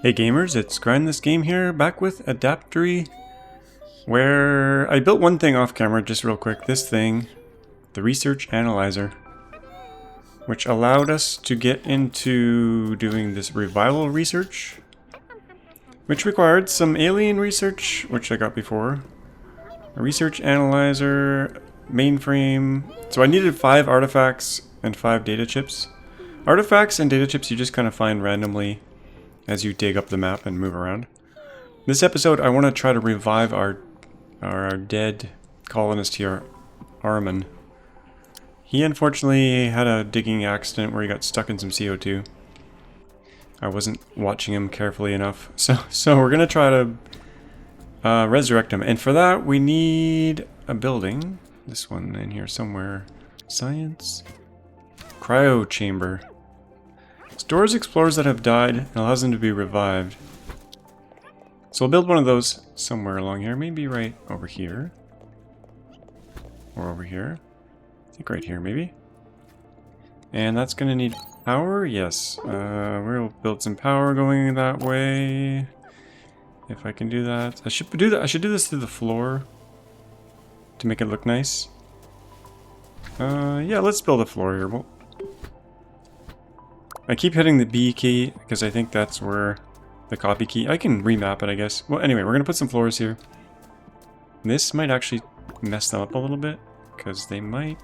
Hey gamers, it's Grind This Game here, back with Adaptory, where I built one thing off camera, just real quick. This thing, the Research Analyzer, which allowed us to get into doing this revival research, which required some alien research, which I got before. A Research Analyzer, mainframe. So I needed 5 artifacts and 5 data chips. Artifacts and data chips you just kind of find randomly as you dig up the map and move around. This episode, I want to try to revive our dead colonist here, Armin. He unfortunately had a digging accident where he got stuck in some CO2. I wasn't watching him carefully enough, so we're gonna try to resurrect him, and for that we need a building. This one in here somewhere. Science. Cryo chamber. Stores explorers that have died and allows them to be revived. So we'll build one of those somewhere along here. Maybe right over here. Or over here. I think right here maybe. And that's going to need power? Yes. We'll build some power going that way. If I can do that. I should do that. I should do this through the floor to make it look nice. Yeah, let's build a floor here. I keep hitting the B key because I think that's where the copy key. I can remap it, I guess. Well, anyway, we're gonna put some floors here. This might actually mess them up a little bit because they might.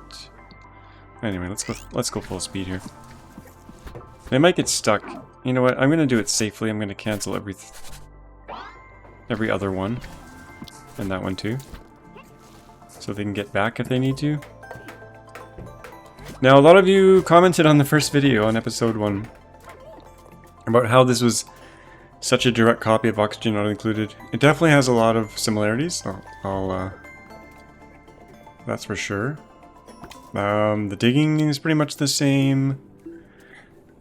Anyway, let's go full speed here. They might get stuck. You know what? I'm gonna do it safely. I'm gonna cancel every other one, and that one too, so they can get back if they need to. Now, a lot of you commented on the first video on episode 1 about how this was such a direct copy of Oxygen Not Included. It definitely has a lot of similarities. That's for sure. The digging is pretty much the same.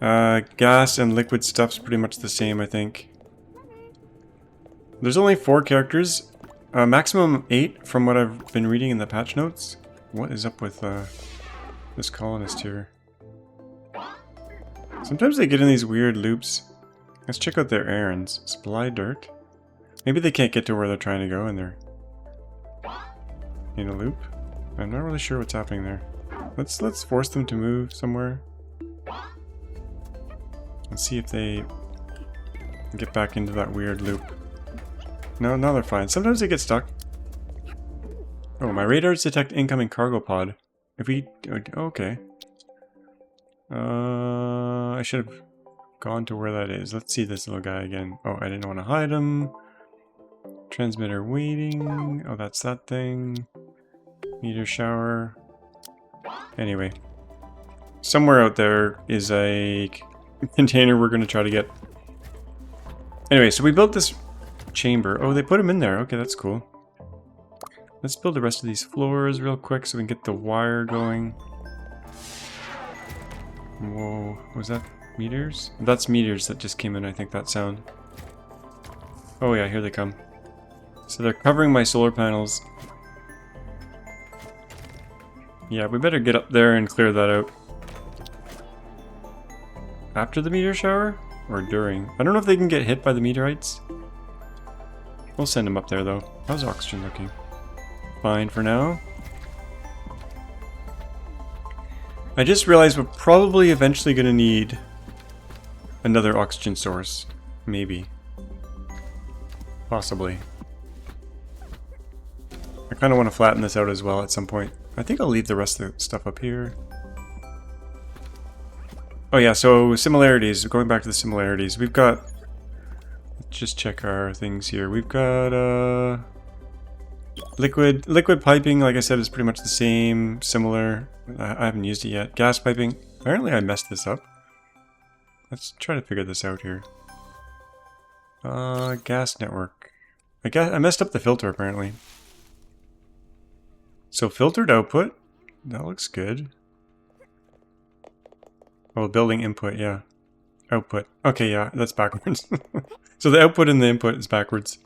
Gas and liquid stuff's pretty much the same, I think. There's only 4 characters. Maximum 8 from what I've been reading in the patch notes. What is up with this colonist here? Sometimes they get in these weird loops. Let's check out their errands. Supply dirt. Maybe they can't get to where they're trying to go and they're in a loop. I'm not really sure what's happening there. Let's force them to move somewhere. Let's see if they get back into that weird loop. No, now they're fine. Sometimes they get stuck. Oh, my radars detect incoming cargo pod. If we... okay. I should have gone to where that is. Let's see this little guy again. Oh, I didn't want to hide him. Transmitter waiting. Oh, that's that thing. Meteor shower. Anyway. Somewhere out there is a container we're going to try to get. Anyway, so we built this chamber. Oh, they put him in there. Okay, that's cool. Let's build the rest of these floors real quick so we can get the wire going. Whoa, was that meteors? That's meteors that just came in, I think, that sound. Oh yeah, here they come. So they're covering my solar panels. Yeah, we better get up there and clear that out. After the meteor shower? Or during? I don't know if they can get hit by the meteorites. We'll send them up there though. How's oxygen looking? Fine for now. I just realized we're probably eventually going to need another oxygen source. Maybe. Possibly. I kind of want to flatten this out as well at some point. I think I'll leave the rest of the stuff up here. Oh yeah, so similarities. Going back to the similarities. We've got... Let's just check our things here. We've got... Liquid piping, like I said, is pretty much the same, similar. I haven't used it yet. Gas piping. Apparently I messed this up. Let's try to figure this out here. Gas network. I messed up the filter apparently. So filtered output. That looks good. Oh, building input, yeah. Output. Okay, yeah, that's backwards. So the output and the input is backwards.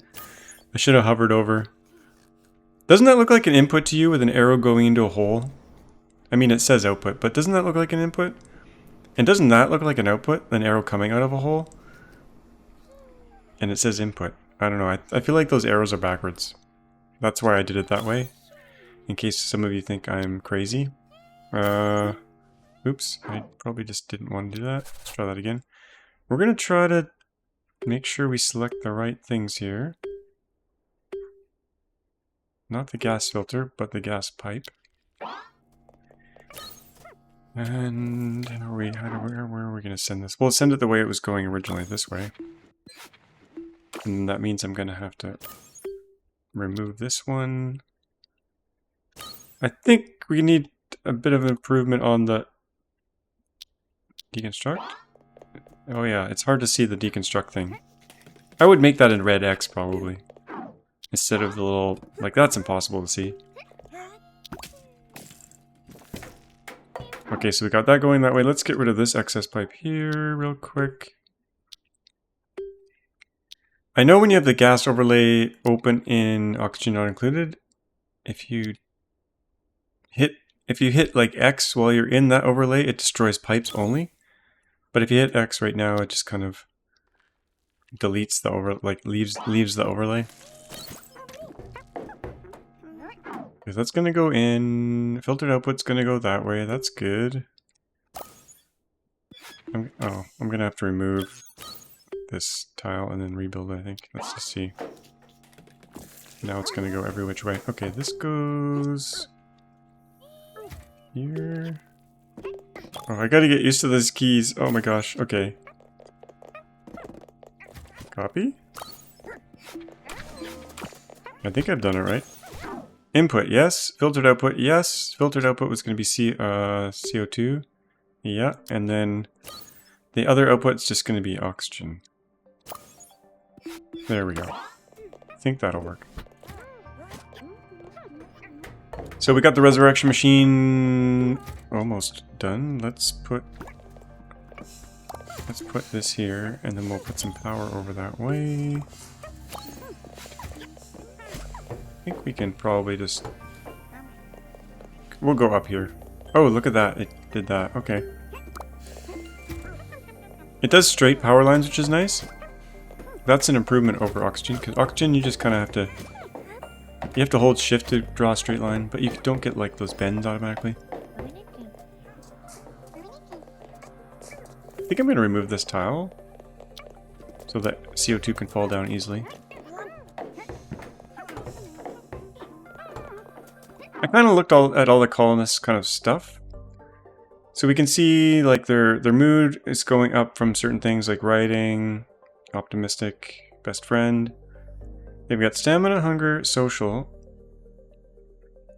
I should have hovered over. Doesn't that look like an input to you with an arrow going into a hole? I mean, it says output, but doesn't that look like an input? And doesn't that look like an output? An arrow coming out of a hole? And it says input. I don't know, I feel like those arrows are backwards. That's why I did it that way. In case some of you think I'm crazy. Oops, I probably just didn't want to do that. Let's try that again. We're gonna try to make sure we select the right things here. Not the gas filter, but the gas pipe. And where are we gonna send this? We'll send it the way it was going originally, this way. And that means I'm gonna have to remove this one. I think we need a bit of improvement on the deconstruct. Oh yeah, it's hard to see the deconstruct thing. I would make that in red X probably. Instead of the little, like that's impossible to see. Okay, so we got that going that way. Let's get rid of this excess pipe here real quick. I know when you have the gas overlay open in oxygen not included, if you hit like X while you're in that overlay, it destroys pipes only. But if you hit X right now, it just kind of deletes the leaves the overlay. Okay, that's gonna go in. Filtered output's gonna go that way. That's good. I'm gonna have to remove this tile and then rebuild it, I think. Let's just see. Now it's gonna go every which way. Okay, this goes here. Oh, I gotta get used to those keys. Oh my gosh. Okay. Copy? I think I've done it right. Input, yes. Filtered output, yes. Filtered output was going to be CO2. Yeah, and then the other output's just going to be oxygen. There we go. I think that'll work. So we got the resurrection machine almost done. Let's put this here, and then we'll put some power over that way. I think we can probably just... We'll go up here. Oh, look at that. It did that. Okay. It does straight power lines, which is nice. That's an improvement over oxygen, because oxygen you just kind of have to... You have to hold shift to draw a straight line, but you don't get like those bends automatically. I think I'm going to remove this tile so that CO2 can fall down easily. I kind of looked at all the colonists kind of stuff. So we can see like their mood is going up from certain things like writing, optimistic, best friend. They've got stamina, hunger, social.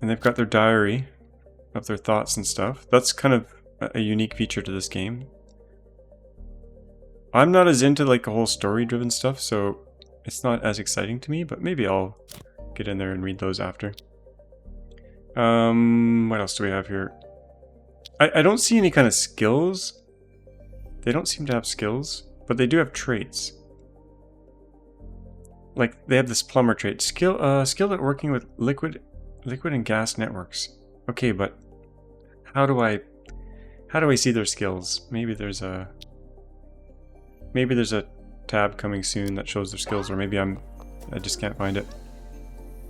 And they've got their diary of their thoughts and stuff. That's kind of a unique feature to this game. I'm not as into like the whole story-driven stuff, so it's not as exciting to me, but maybe I'll get in there and read those after. What else do we have here? I don't see any kind of skills. They don't seem to have skills, but they do have traits. Like, they have this plumber trait. Skilled at working with liquid and gas networks. Okay, but how do I see their skills? Maybe there's a tab coming soon that shows their skills, or maybe I just can't find it.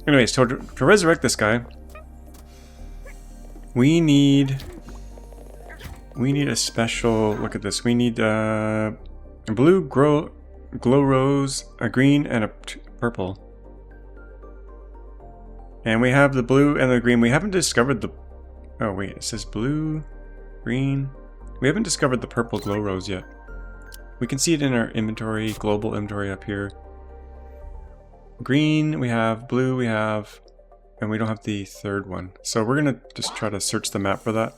Anyways, to resurrect this guy, we need a special, look at this, we need a blue glow rose, a green, and a purple. And we have the blue and the green. We haven't discovered the, oh wait, it says blue, green. We haven't discovered the purple glow rose yet. We can see it in our inventory, global inventory up here. Green we have, blue we have, and we don't have the third one. So we're gonna just try to search the map for that.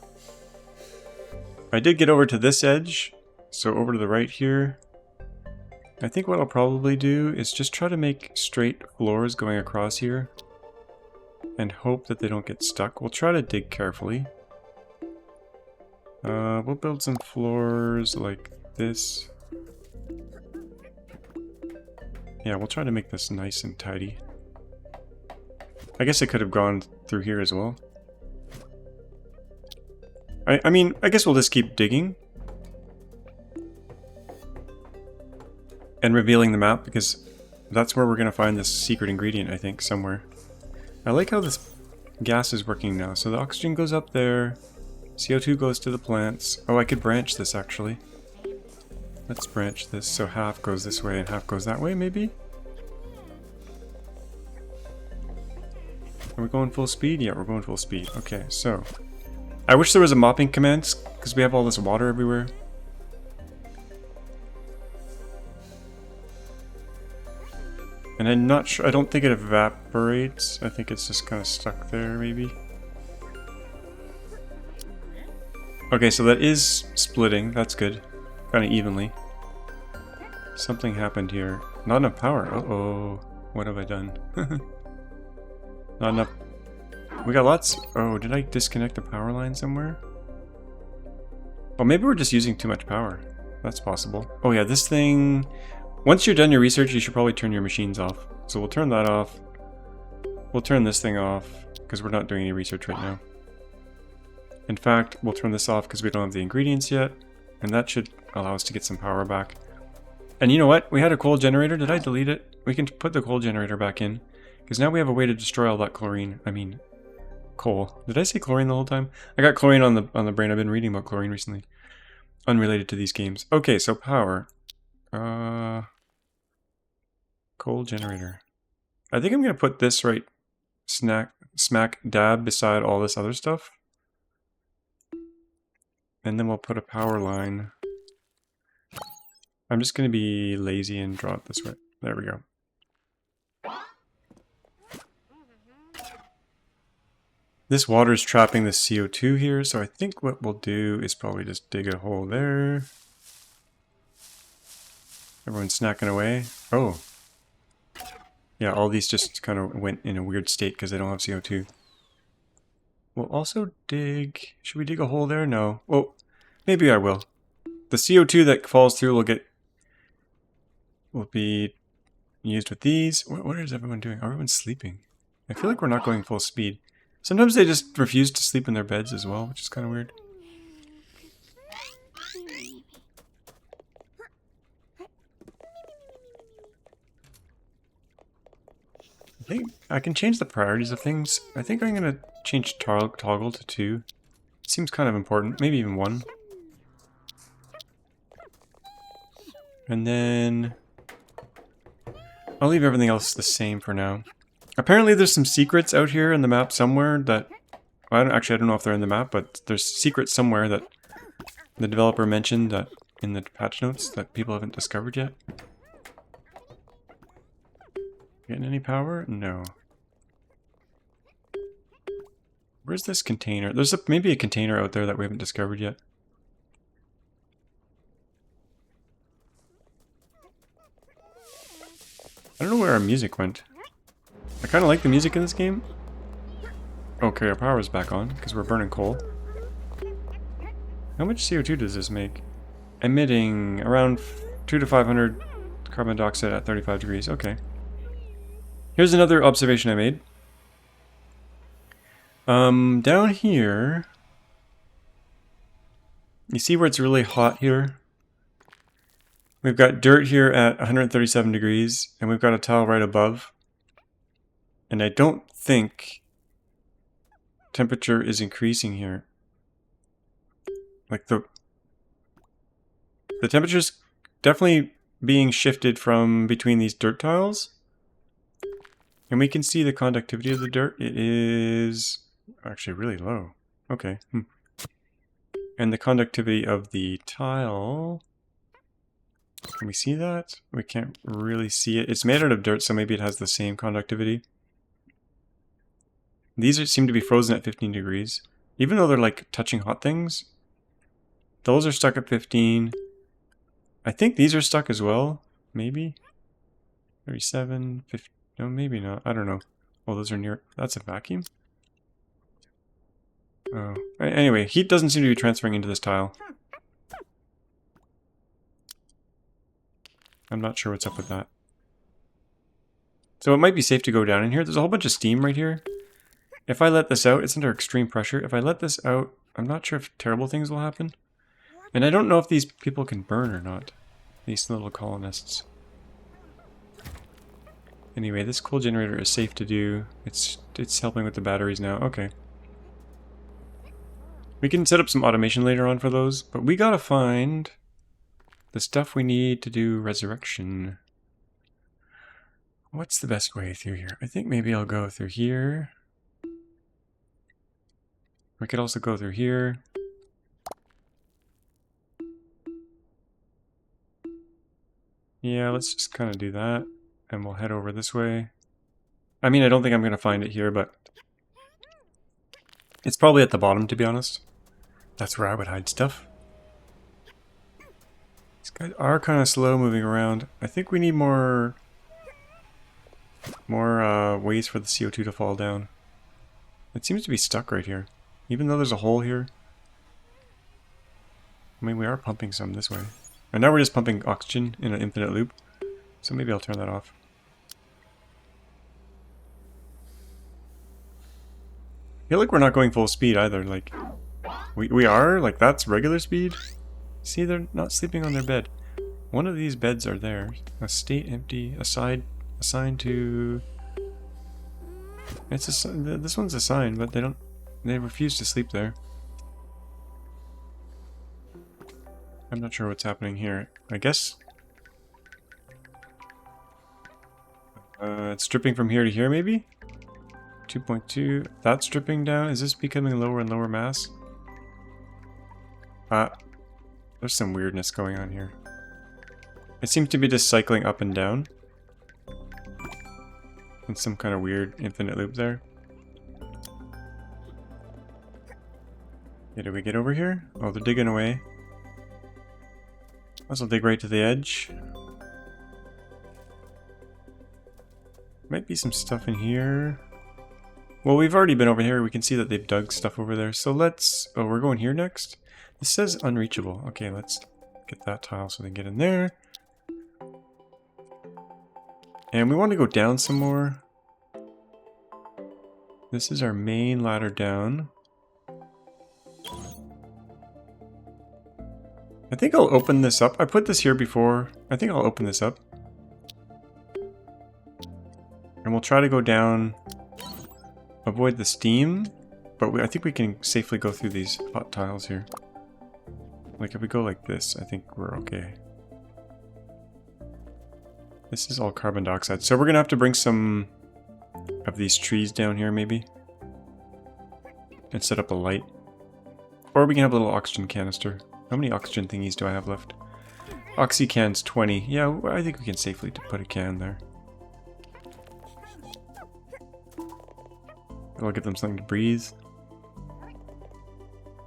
I did get over to this edge, so over to the right here. I think what I'll probably do is just try to make straight floors going across here and hope that they don't get stuck. We'll try to dig carefully. We'll build some floors like this. Yeah, we'll try to make this nice and tidy. I guess it could have gone through here as well. I mean, I guess we'll just keep digging. and revealing the map, because that's where we're going to find this secret ingredient, I think, somewhere. I like how this gas is working now. So the oxygen goes up there, CO2 goes to the plants. Oh, I could branch this actually. Let's branch this so half goes this way and half goes that way, maybe? Are we going full speed? Yeah, we're going full speed. Okay, so I wish there was a mopping command because we have all this water everywhere. And I'm not sure, I don't think it evaporates. I think it's just kind of stuck there, maybe. Okay, so that is splitting. That's good. Kind of evenly. Something happened here. Not enough power. Uh-oh. What have I done? Not enough. We got lots. Oh, did I disconnect the power line somewhere? Oh, maybe we're just using too much power. That's possible. Oh yeah, this thing... Once you're done your research, you should probably turn your machines off. So we'll turn that off. We'll turn this thing off, because we're not doing any research right now. In fact, we'll turn this off because we don't have the ingredients yet. And that should allow us to get some power back. And you know what? We had a coal generator. Did I delete it? We can put the coal generator back in. Because now we have a way to destroy all that chlorine. I mean, coal. Did I say chlorine the whole time? I got chlorine on the brain. I've been reading about chlorine recently. Unrelated to these games. Okay, so power. Coal generator. I think I'm going to put this right smack dab beside all this other stuff. And then we'll put a power line. I'm just going to be lazy and draw it this way. There we go. This water is trapping the CO2 here, so I think what we'll do is probably just dig a hole there. Everyone's snacking away. Oh. Yeah, all these just kind of went in a weird state because they don't have CO2. We'll also dig... Should we dig a hole there? No. Well, maybe I will. The CO2 that falls through will be used with these. What is everyone doing? Everyone's sleeping. I feel like we're not going full speed. Sometimes they just refuse to sleep in their beds as well, which is kind of weird. I think I can change the priorities of things. I think I'm going to change toggle to 2. Seems kind of important. Maybe even 1. And then... I'll leave everything else the same for now. Apparently there's some secrets out here in the map somewhere that... Well, I don't know if they're in the map, but there's secrets somewhere that the developer mentioned that in the patch notes that people haven't discovered yet. Getting any power? No. Where's this container? There's maybe a container out there that we haven't discovered yet. I don't know where our music went. I kind of like the music in this game. Okay, our power is back on because we're burning coal. How much CO2 does this make? Emitting around 2 to 500 carbon dioxide at 35 degrees. Okay. Here's another observation I made. Down here, you see where it's really hot here? We've got dirt here at 137 degrees, and we've got a tile right above. And I don't think temperature is increasing here. Like the temperature's definitely being shifted from between these dirt tiles. And we can see the conductivity of the dirt. It is actually really low. Okay. And the conductivity of the tile... Can we see that? We can't really see it. It's made out of dirt, so maybe it has the same conductivity. These seem to be frozen at 15 degrees. Even though they're like touching hot things. Those are stuck at 15. I think these are stuck as well. Maybe. 37, 50. No, maybe not. I don't know. Oh, those are near... That's a vacuum? Oh. Anyway, heat doesn't seem to be transferring into this tile. I'm not sure what's up with that. So it might be safe to go down in here. There's a whole bunch of steam right here. If I let this out, it's under extreme pressure. If I let this out, I'm not sure if terrible things will happen. And I don't know if these people can burn or not. These little colonists. Anyway, this coal generator is safe to do. It's helping with the batteries now. Okay. We can set up some automation later on for those, but we gotta find the stuff we need to do resurrection. What's the best way through here? I think maybe I'll go through here. We could also go through here. Yeah, let's just kind of do that. And we'll head over this way. I mean, I don't think I'm going to find it here, but it's probably at the bottom, to be honest. That's where I would hide stuff. These guys are kind of slow moving around. I think we need more ways for the CO2 to fall down. It seems to be stuck right here. Even though there's a hole here. I mean, we are pumping some this way. And now we're just pumping oxygen in an infinite loop. So maybe I'll turn that off. I feel like we're not going full speed either. Like, we are? Like, that's regular speed? See, they're not sleeping on their bed. One of these beds are there. A state empty. Assigned to... It's this one's assigned, but they refuse to sleep there. I'm not sure what's happening here. I guess... it's dripping from here to here, maybe? 2.2. That's dripping down. Is this becoming lower and lower mass? There's some weirdness going on here. It seems to be just cycling up and down. In some kind of weird infinite loop there. Okay, do we get over here? Oh, they're digging away. This will dig right to the edge. Might be some stuff in here. Well, we've already been over here. We can see that they've dug stuff over there. So let's... Oh, we're going here next? This says unreachable. Okay, let's get that tile so they can get in there. And we want to go down some more. This is our main ladder down. I think I'll open this up. I put this here before. I think I'll open this up. And we'll try to go down, avoid the steam, but I think we can safely go through these hot tiles here. Like if we go like this, I think we're okay. This is all carbon dioxide. So we're going to have to bring some of these trees down here maybe. And set up a light. Or we can have a little oxygen canister. How many oxygen thingies do I have left? Oxy can's 20. Yeah, I think we can safely put a can there. It'll give them something to breathe.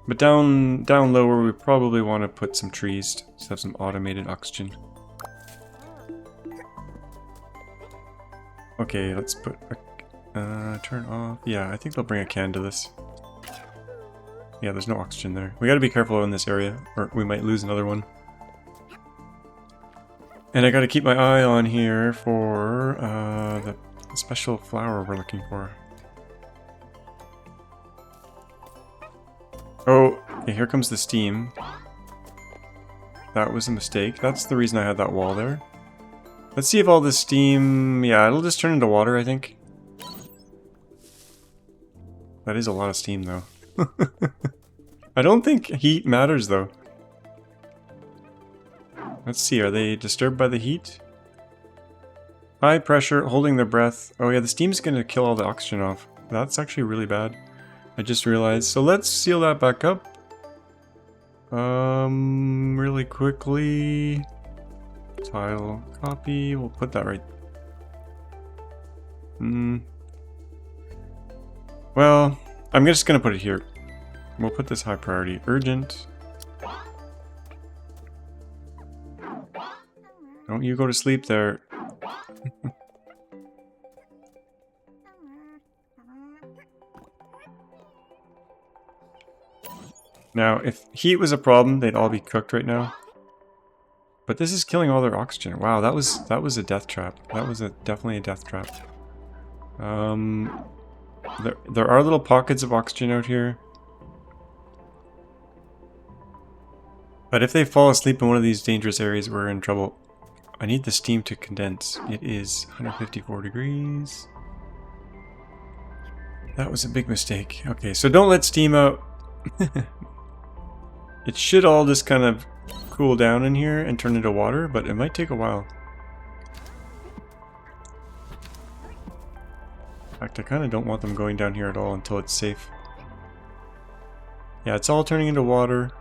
But down lower, we probably want to put some trees to have some automated oxygen. Okay, let's put a... turn off. Yeah, I think they'll bring a can to this. Yeah, there's no oxygen there. We gotta be careful in this area, or we might lose another one. And I gotta keep my eye on here for the special flower we're looking for. Oh, yeah, here comes the steam. That was a mistake. That's the reason I had that wall there. Let's see if all this steam... Yeah, it'll just turn into water, I think. That is a lot of steam, though. I don't think heat matters, though. Let's see, are they disturbed by the heat? High pressure, holding their breath. Oh yeah, the steam's gonna kill all the oxygen off. That's actually really bad. I just realized. So let's seal that back up. Really quickly. Tile copy. We'll put that right. Well, I'm just gonna put it here. We'll put this high priority. Urgent. Don't you go to sleep there. Now, if heat was a problem, they'd all be cooked right now. But this is killing all their oxygen. Wow, that was a death trap. That was definitely a death trap. There are little pockets of oxygen out here. But if they fall asleep in one of these dangerous areas, we're in trouble. I need the steam to condense. It is 154 degrees. That was a big mistake. Okay, so don't let steam out. It should all just kind of cool down in here and turn into water, but it might take a while. In fact, I kind of don't want them going down here at all until it's safe. Yeah, it's all turning into water.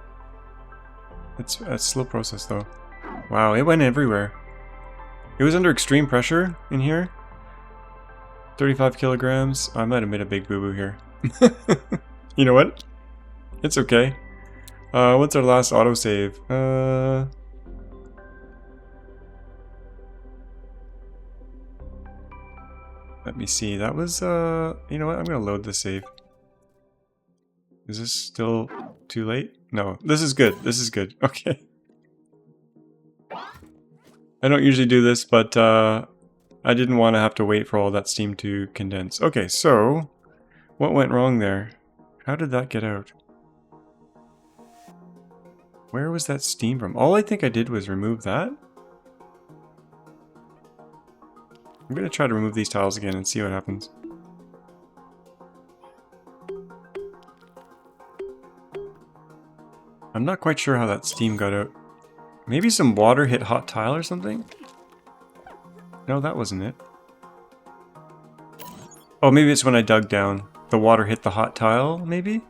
It's a slow process though. Wow, it went everywhere. It was under extreme pressure in here. 35 kilograms. I might have made a big boo-boo here. You know what? It's okay. What's our last autosave? Let me see. That was, you know what? I'm going to load the save. Is this still too late? No. This is good. This is good. Okay. I don't usually do this, but I didn't want to have to wait for all that steam to condense. Okay, so what went wrong there? How did that get out? Where was that steam from? All I think I did was remove that. I'm going to try to remove these tiles again and see what happens. I'm not quite sure how that steam got out. Maybe some water hit hot tile or something? No, that wasn't it. Oh, maybe it's when I dug down. The water hit the hot tile, maybe?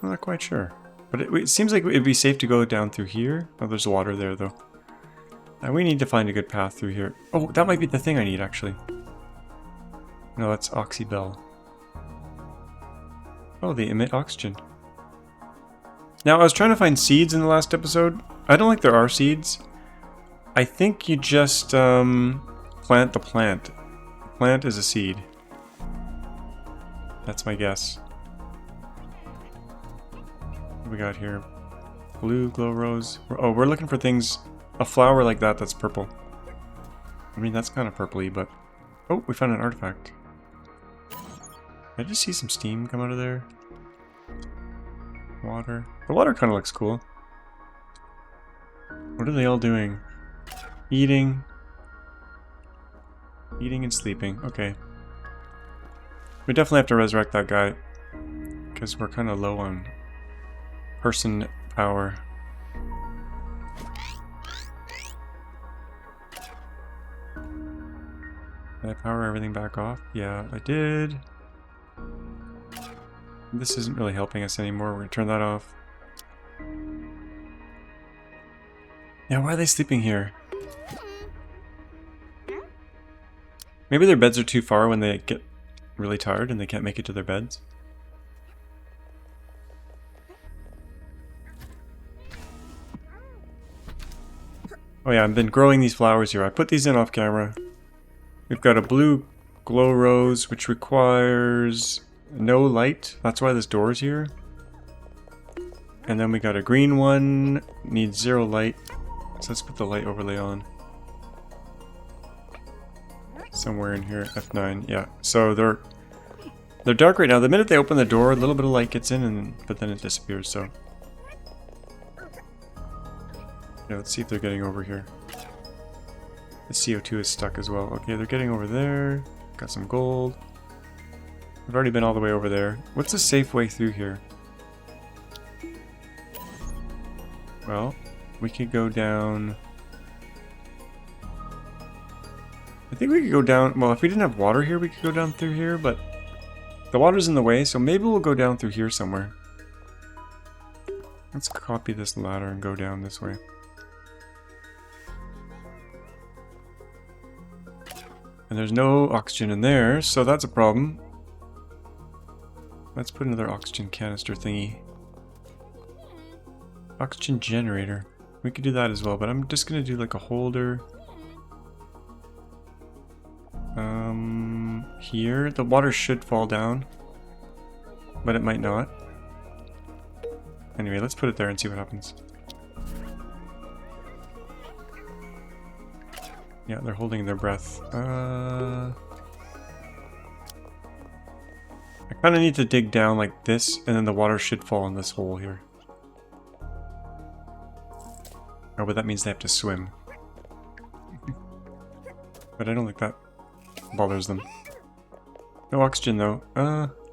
I'm not quite sure. But it seems like it'd be safe to go down through here. Oh, there's water there, though. And we need to find a good path through here. Oh, that might be the thing I need, actually. No, that's Oxybell. Oh, they emit oxygen. Now, I was trying to find seeds in the last episode. I don't think there are seeds. I think you just plant the plant. Plant is a seed. That's my guess. What do we got here? Blue, glow rose. Oh, we're looking for things, a flower like that that's purple. I mean, that's kind of purpley, but... Oh, we found an artifact. Did I just see some steam come out of there? Water. The water kind of looks cool. What are they all doing? Eating. Eating and sleeping. Okay. We definitely have to resurrect that guy. Because we're kind of low on person power. Did I power everything back off? Yeah, I did. This isn't really helping us anymore. We're going to turn that off. Yeah, why are they sleeping here? Maybe their beds are too far when they get really tired and they can't make it to their beds. Oh yeah, I've been growing these flowers here. I put these in off camera. We've got a blue glow rose, which requires no light. That's why this door is here. And then we got a green one, needs 0 light. So let's put the light overlay on. Somewhere in here, F9, yeah. So they're dark right now. The minute they open the door, a little bit of light gets in, but then it disappears, so. Yeah, let's see if they're getting over here. The CO2 is stuck as well. Okay, they're getting over there. Got some gold. I've already been all the way over there. What's a safe way through here? Well, we could go down... I think we could go down... Well, if we didn't have water here, we could go down through here, but... The water's in the way, so maybe we'll go down through here somewhere. Let's copy this ladder and go down this way. And there's no oxygen in there, so that's a problem. Let's put another oxygen canister thingy. Oxygen generator. We could do that as well, but I'm just gonna do like a holder. Here. The water should fall down, but it might not. Anyway, let's put it there and see what happens. Yeah, they're holding their breath. I kind of need to dig down like this, and then the water should fall in this hole here. Oh, but that means they have to swim. But I don't think that bothers them. No oxygen though.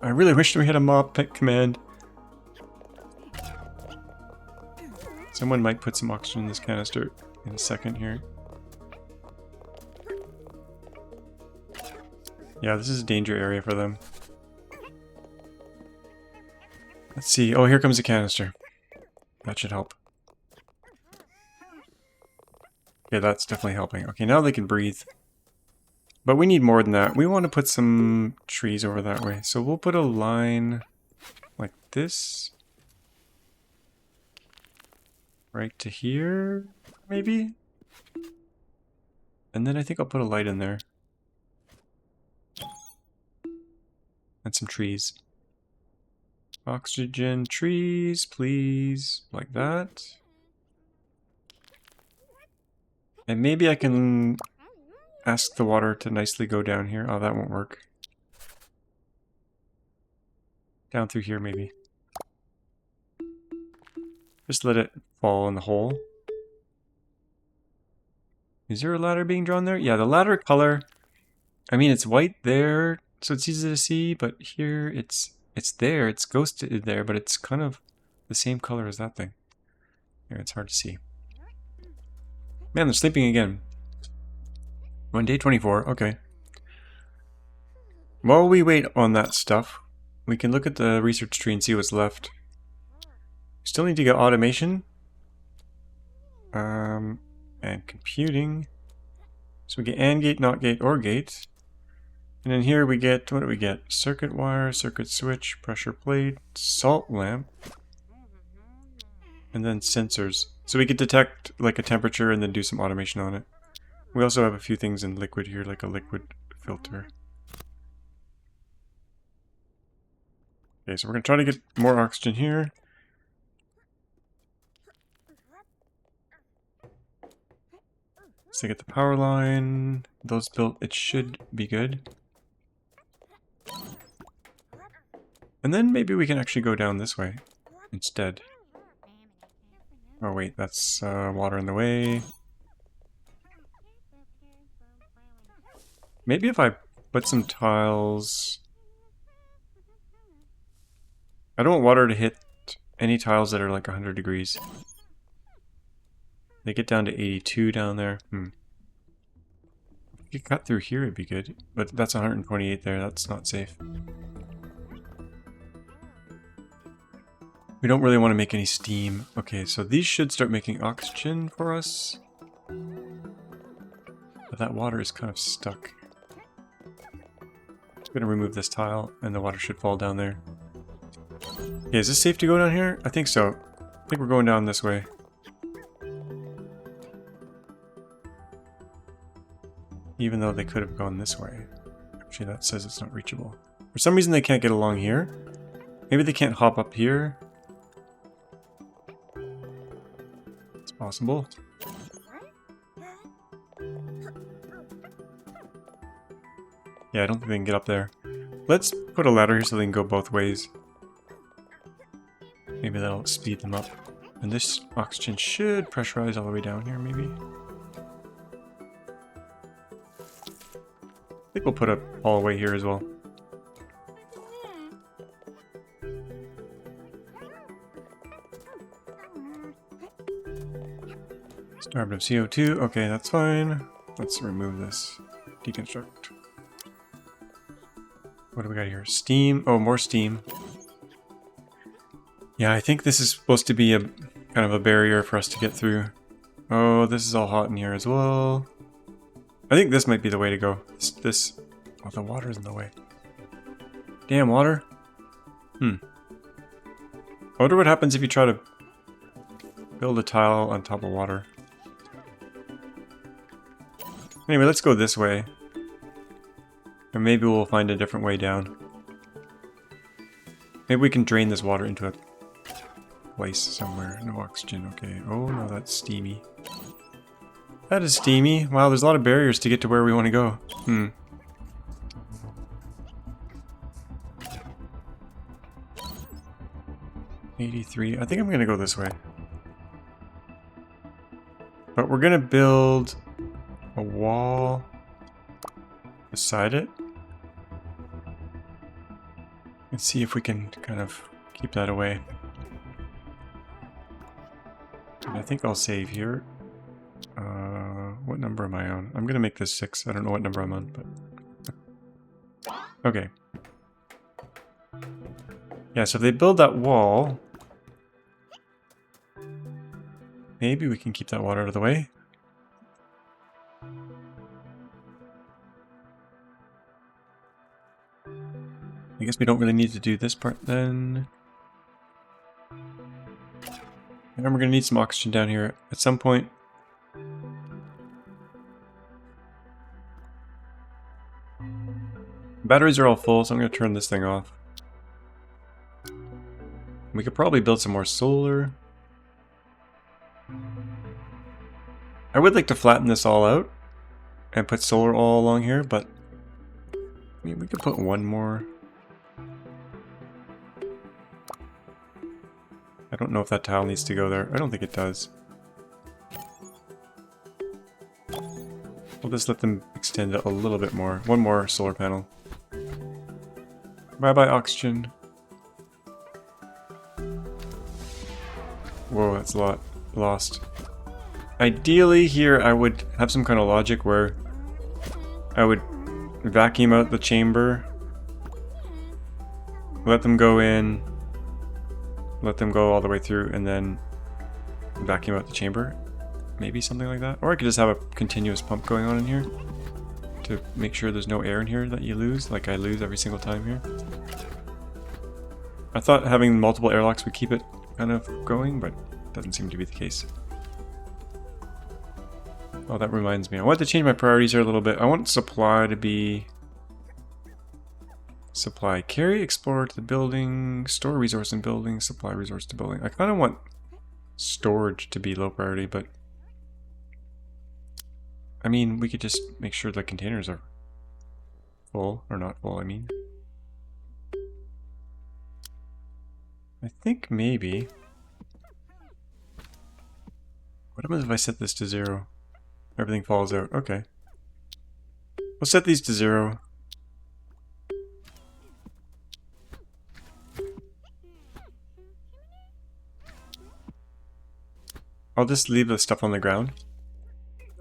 I really wish we had a mob pet command. Someone might put some oxygen in this canister in a second here. Yeah, this is a danger area for them. Let's see. Oh, here comes a canister. That should help. Okay, that's definitely helping. Okay, now they can breathe. But we need more than that. We want to put some trees over that way. So we'll put a line like this. Right to here, maybe? And then I think I'll put a light in there. And some trees. Oxygen, trees, please. Like that. And maybe I can ask the water to nicely go down here. Oh, that won't work. Down through here, maybe. Just let it fall in the hole. Is there a ladder being drawn there? Yeah, the ladder color, I mean, it's white there, so it's easy to see, but here it's there, it's ghosted there, but it's kind of the same color as that thing. Here, it's hard to see. Man, they're sleeping again. On day 24, okay. While we wait on that stuff, we can look at the research tree and see what's left. We still need to get automation. And computing. So we get AND gate, NOT gate, OR gate. And then here we get, what do we get? Circuit wire, circuit switch, pressure plate, salt lamp. And then sensors. So we could detect like a temperature and then do some automation on it. We also have a few things in liquid here, like a liquid filter. Okay, so we're going to try to get more oxygen here. So get the power line. Those built, it should be good. And then maybe we can actually go down this way instead. Oh wait, that's water in the way. Maybe if I put some tiles... I don't want water to hit any tiles that are like 100 degrees. They get down to 82 down there. If you could cut through here, it'd be good. But that's 128 there. That's not safe. We don't really want to make any steam. Okay, so these should start making oxygen for us. But that water is kind of stuck. I'm going to remove this tile, and the water should fall down there. Okay, is this safe to go down here? I think so. I think we're going down this way. Even though they could have gone this way. Actually, that says it's not reachable. For some reason they can't get along here. Maybe they can't hop up here. It's possible. Yeah, I don't think they can get up there. Let's put a ladder here so they can go both ways. Maybe that'll speed them up. And this oxygen should pressurize all the way down here, maybe. I think we'll put a hallway here as well. Starved of CO2. Okay, that's fine. Let's remove this. Deconstruct. What do we got here? Steam. Oh, more steam. Yeah, I think this is supposed to be a kind of a barrier for us to get through. Oh, this is all hot in here as well. I think this might be the way to go. Oh, the water's in the way. Damn, water. I wonder what happens if you try to build a tile on top of water. Anyway, let's go this way. Or maybe we'll find a different way down. Maybe we can drain this water into a place somewhere. No oxygen, okay. Oh no, that's steamy. That is steamy. Wow, there's a lot of barriers to get to where we want to go. 83. I think I'm going to go this way. But we're going to build a wall beside it. Let's see if we can kind of keep that away. And I think I'll save here. What number am I on? I'm gonna make this 6. I don't know what number I'm on, but... Okay. Yeah, so if they build that wall... Maybe we can keep that water out of the way. I guess we don't really need to do this part then. And we're gonna need some oxygen down here at some point. Batteries are all full, so I'm gonna turn this thing off. We could probably build some more solar. I would like to flatten this all out and put solar all along here, but I mean, we could put one more. I don't know if that tile needs to go there. I don't think it does. We'll just let them extend it a little bit more. One more solar panel. Bye-bye, oxygen. Whoa, that's a lot lost. Ideally here I would have some kind of logic where I would vacuum out the chamber, let them go in, let them go all the way through, and then vacuum out the chamber. Maybe something like that. Or I could just have a continuous pump going on in here to make sure there's no air in here that you lose, like I lose every single time here. I thought having multiple airlocks would keep it kind of going, but doesn't seem to be the case. Oh, that reminds me. I want to change my priorities here a little bit. I want supply to be... Supply. Carry explorer to the building. Store resource in building. Supply resource to building. I kind of want storage to be low priority, but... I mean, we could just make sure the containers are full. Or not full, I mean. I think maybe... What happens if I set this to 0? Everything falls out. Okay. We'll set these to 0. I'll just leave the stuff on the ground.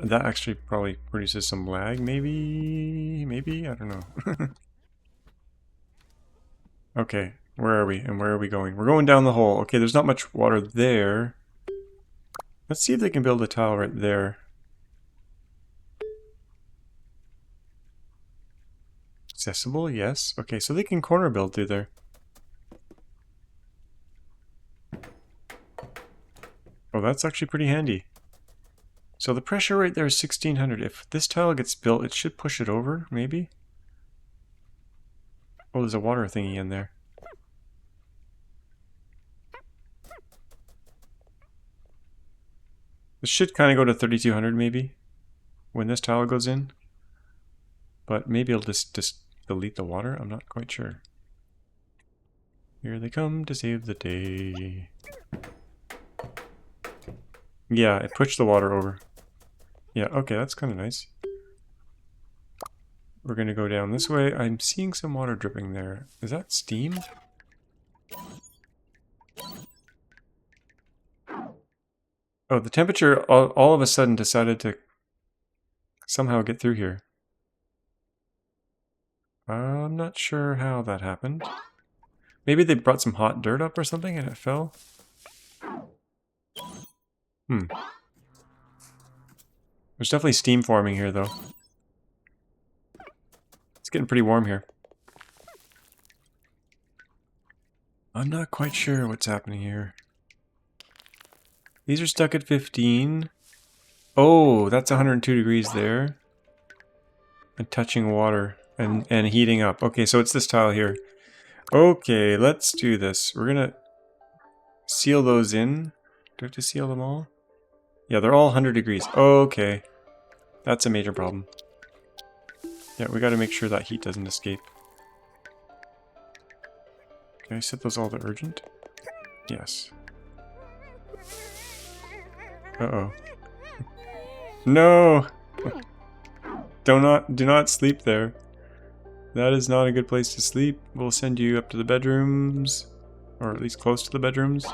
That actually probably produces some lag, maybe? Maybe? I don't know. Okay, where are we? And where are we going? We're going down the hole. Okay, there's not much water there. Let's see if they can build a tile right there. Accessible, yes. Okay, so they can corner build through there. Oh, that's actually pretty handy. So the pressure right there is 1600. If this tile gets built, it should push it over, maybe? Oh, there's a water thingy in there. This should kind of go to 3200 maybe, when this tile goes in. But maybe it'll just delete the water, I'm not quite sure. Here they come to save the day. Yeah, it pushed the water over. Yeah, okay, that's kind of nice. We're going to go down this way. I'm seeing some water dripping there. Is that steam? Oh, the temperature all of a sudden decided to somehow get through here. I'm not sure how that happened. Maybe they brought some hot dirt up or something and it fell? There's definitely steam forming here though. It's getting pretty warm here. I'm not quite sure what's happening here. These are stuck at 15. Oh, that's 102 degrees there. And touching water. And heating up. Okay, so it's this tile here. Okay, let's do this. We're gonna seal those in. Do I have to seal them all? Yeah, they're all 100 degrees. Okay. That's a major problem. Yeah, we gotta make sure that heat doesn't escape. Can I set those all to urgent? Yes. Uh-oh. No! Do not sleep there. That is not a good place to sleep. We'll send you up to the bedrooms, or at least close to the bedrooms.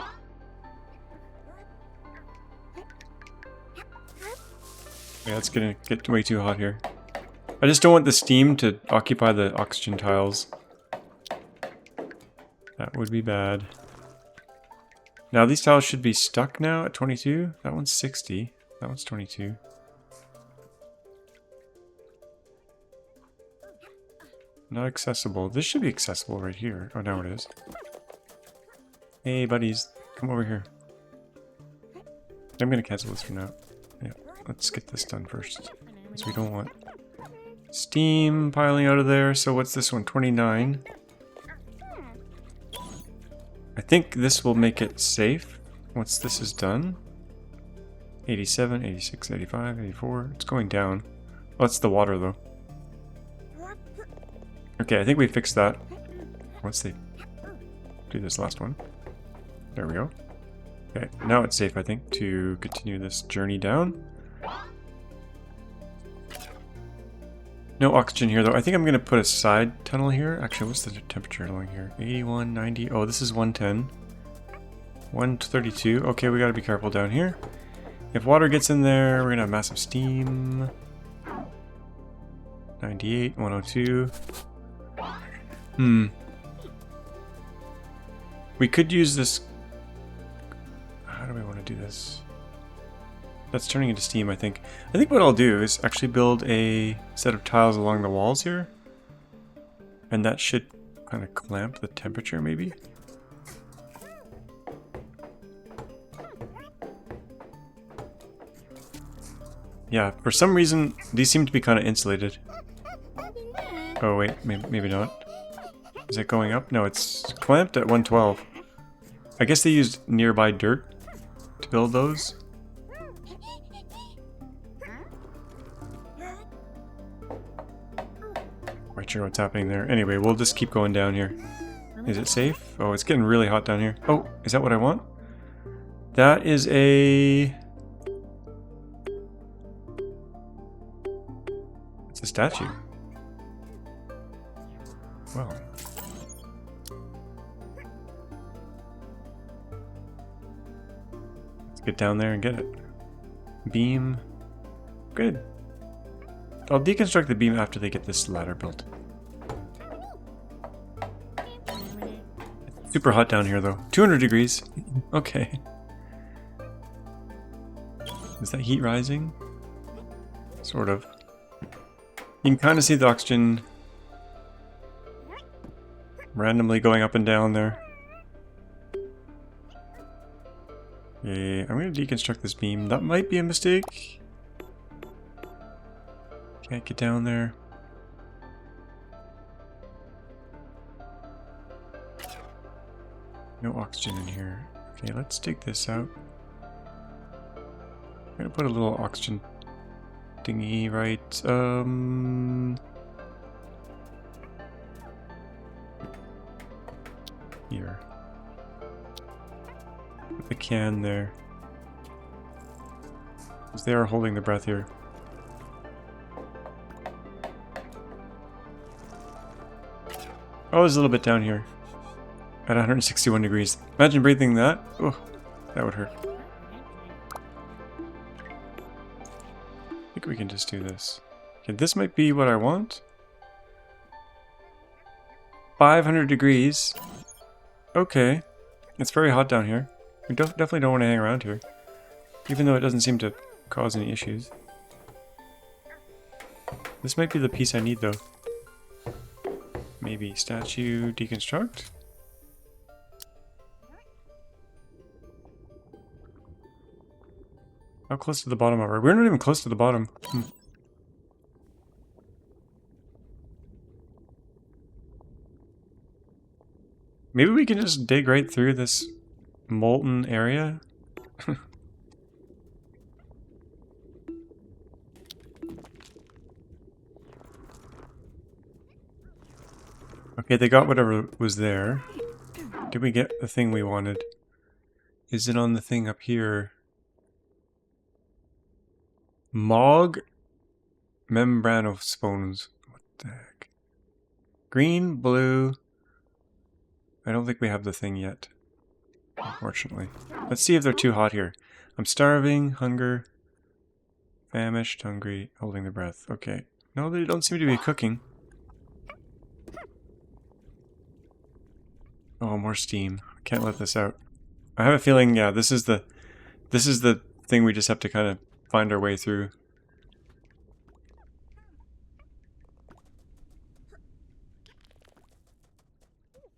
Yeah, it's gonna get way too hot here. I just don't want the steam to occupy the oxygen tiles. That would be bad. Now these tiles should be stuck now at 22. That one's 60. That one's 22. Not accessible. This should be accessible right here. Oh, now it is. Hey, buddies. Come over here. I'm going to cancel this for now. Yeah, let's get this done first. Because we don't want steam piling out of there. So what's this one? 29. I think this will make it safe once this is done. 87, 86, 85, 84. It's going down. Oh, it's the water though. Okay, I think we fixed that. Once they do this last one. There we go. Okay, now it's safe, I think, to continue this journey down. No oxygen here, though. I think I'm going to put a side tunnel here. Actually, what's the temperature along here? 81, 90. Oh, this is 110. 132. Okay, we got to be careful down here. If water gets in there, we're going to have massive steam. 98, 102. We could use this. How do we want to do this? That's turning into steam, I think. I think what I'll do is actually build a set of tiles along the walls here. And that should kind of clamp the temperature, maybe. Yeah, for some reason, these seem to be kind of insulated. Oh, wait, maybe not. Is it going up? No, it's clamped at 112. I guess they used nearby dirt to build those. Quite sure what's happening there. Anyway, we'll just keep going down here. Is it safe? Oh, it's getting really hot down here. Oh, is that what I want? That is a... It's a statue. Well. Let's get down there and get it. Beam. Good. I'll deconstruct the beam after they get this ladder built. It's super hot down here though. 200 degrees. Okay. Is that heat rising? Sort of. You can kind of see the oxygen randomly going up and down there. Yeah, I'm going to deconstruct this beam. That might be a mistake. Can't get down there. No oxygen in here. Okay, let's take this out. I'm going to put a little oxygen thingy right, here. Put the can there. Because they are holding the breath here. Oh, there's a little bit down here. At 161 degrees. Imagine breathing that. Oh, that would hurt. I think we can just do this. Okay, this might be what I want. 500 degrees. Okay. It's very hot down here. We definitely don't want to hang around here. Even though it doesn't seem to cause any issues. This might be the piece I need though. Maybe statue deconstruct? How close to the bottom are we? We're not even close to the bottom. Maybe we can just dig right through this molten area? Okay, they got whatever was there. Did we get the thing we wanted? Is it on the thing up here? Mog Membranospones. What the heck? Green, blue. I don't think we have the thing yet, unfortunately. Let's see if they're too hot here. I'm starving, hunger, famished, hungry, holding the breath. Okay. No, they don't seem to be cooking. Oh, more steam. I can't let this out. I have a feeling, yeah, this is the thing we just have to kind of find our way through.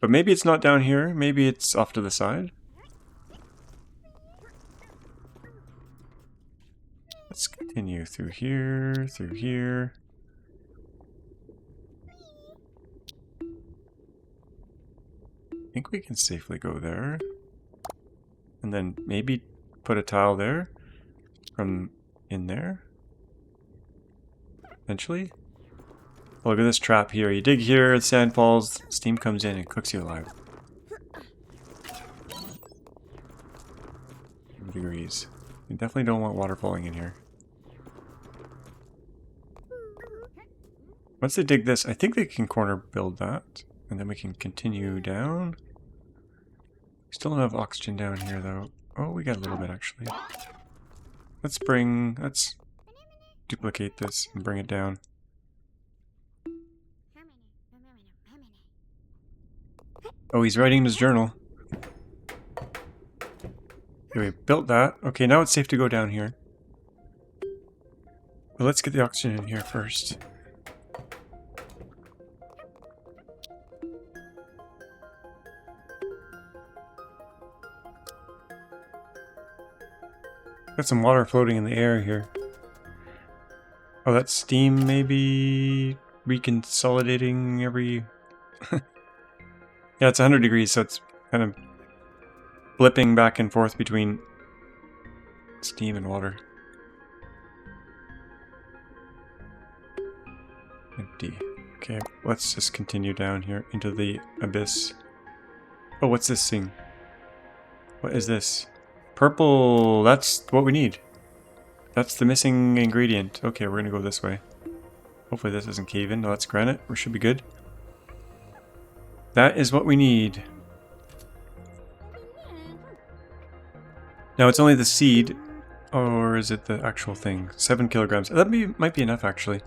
But maybe it's not down here. Maybe it's off to the side. Let's continue through here, through here. I think we can safely go there. And then maybe put a tile there from in there. Eventually. Oh, look at this trap here. You dig here, the sand falls, steam comes in and cooks you alive. 2 degrees. You definitely don't want water falling in here. Once they dig this, I think they can corner build that. And then we can continue down. We still don't have oxygen down here though. Oh, we got a little bit actually. Let's duplicate this and bring it down. Oh, he's writing in his journal. Okay, we built that. Okay, now it's safe to go down here. But let's get the oxygen in here first. Got some water floating in the air here. Oh, that's steam maybe reconsolidating every... Yeah, it's 100 degrees, so it's kind of flipping back and forth between steam and water. Empty. Okay, let's just continue down here into the abyss. Oh, what's this thing? What is this? Purple, that's what we need. That's the missing ingredient. Okay, we're gonna go this way. Hopefully this doesn't cave in. No, that's granite. We should be good. That is what we need. Now it's only the seed, or is it the actual thing? 7 kilograms. That might be enough actually.